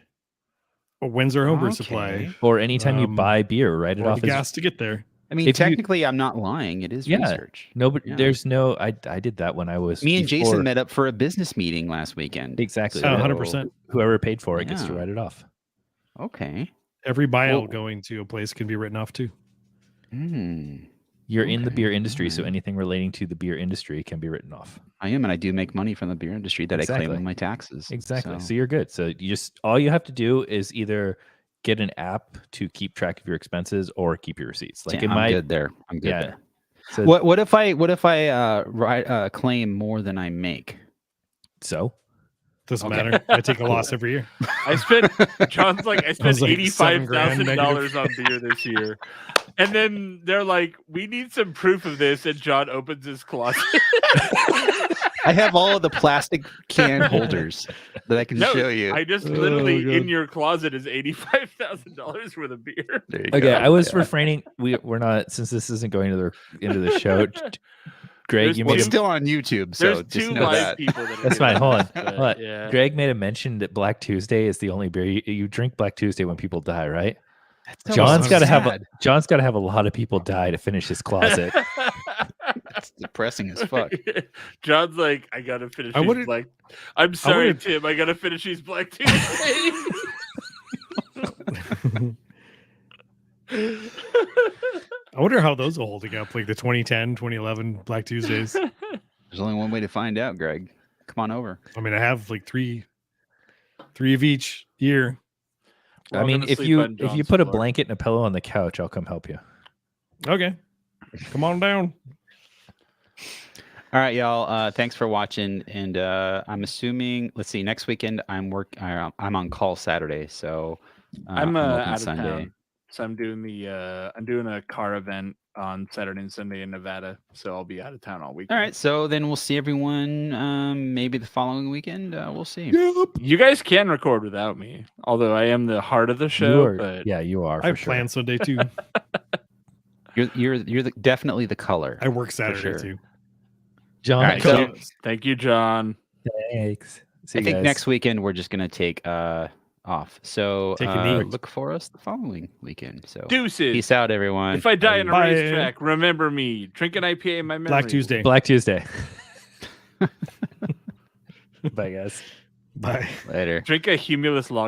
Or when's our homebrew Okay. supply? Or anytime you Um, buy beer, write it Or off the as gas to get there. I mean, If you- technically, I'm not lying. It is Yeah. research. no. But Yeah. there's no. I did that when I was. Me and before- Jason met up for a business meeting last weekend. Exactly. Oh, So 100%. Whoever paid for it gets to Yeah. write it off. Okay. Every buyout Well- going to a place can be written off too. You're in the Okay, beer industry, so alright. anything relating to the beer industry can be written off. I am, and I do make money from the beer industry that I claim Exactly. on my taxes. Exactly. So- So you're good. So you just all you have to do is either get an app to keep track of your expenses or keep your receipts. Like Yeah, in I'm my good there. I'm good yeah. there. So What if I claim more than I make? so Doesn't Okay. matter. I take a loss every year. I spent John's like I spent like $85,000 on beer this year. And then they're like, we need some proof of this, and John opens his closet. I have all of the plastic can holders that I can No, show you. I just Oh, literally God. in your closet is $85,000 worth of beer. There you okay, go. I was refraining. We're not since this isn't going into the show. Greg, you Well, made it's a, still on YouTube, so There's just two know live that. people that are That's doing fine. Hold on. this, but, Hold on. yeah. Greg made a mention that Black Tuesday is the only beer you drink. Black Tuesday when people die, right? That's John's so got to have sad. John's got to have a lot of people die to finish his closet. It's depressing as fuck. John's like, I gotta finish I these wouldn't- Black. I'm sorry, wouldn't- Tim. I gotta finish these Black Tuesday. I wonder how those are holding up, like the 2010, 2011 Black Tuesdays. There's only one way to find out, Greg. Come on over. I mean, I have like three of each year. We're I all mean, gonna if sleep you on if you John's put a floor. blanket and a pillow on the couch, I'll come help you. Okay, come on down. All right, y'all. Thanks for watching, and I'm assuming. Let's see. Next weekend, I'm on call Saturday, so I'm open out of town, so I'm doing a car event on Saturday and Sunday in Nevada, so I'll be out of town all week. All right, so then we'll see everyone maybe the following weekend. We'll see. You guys can record without me, although I am the heart of the You show. are, But yeah, you are. I For have sure. plans Sunday too. You're definitely the color. I work Saturday sure. too. John, All right, so, thank you, John. thanks. See I you think guys. next weekend we're just gonna take off. So Take a knee. look for us the following weekend. So Deuces. peace out, everyone. If I die on a Bye. racetrack, remember me. Drink an IPA in my memory. Black Tuesday. Black Tuesday. Bye, guys. Bye. Later. Drink a Humulus Lager.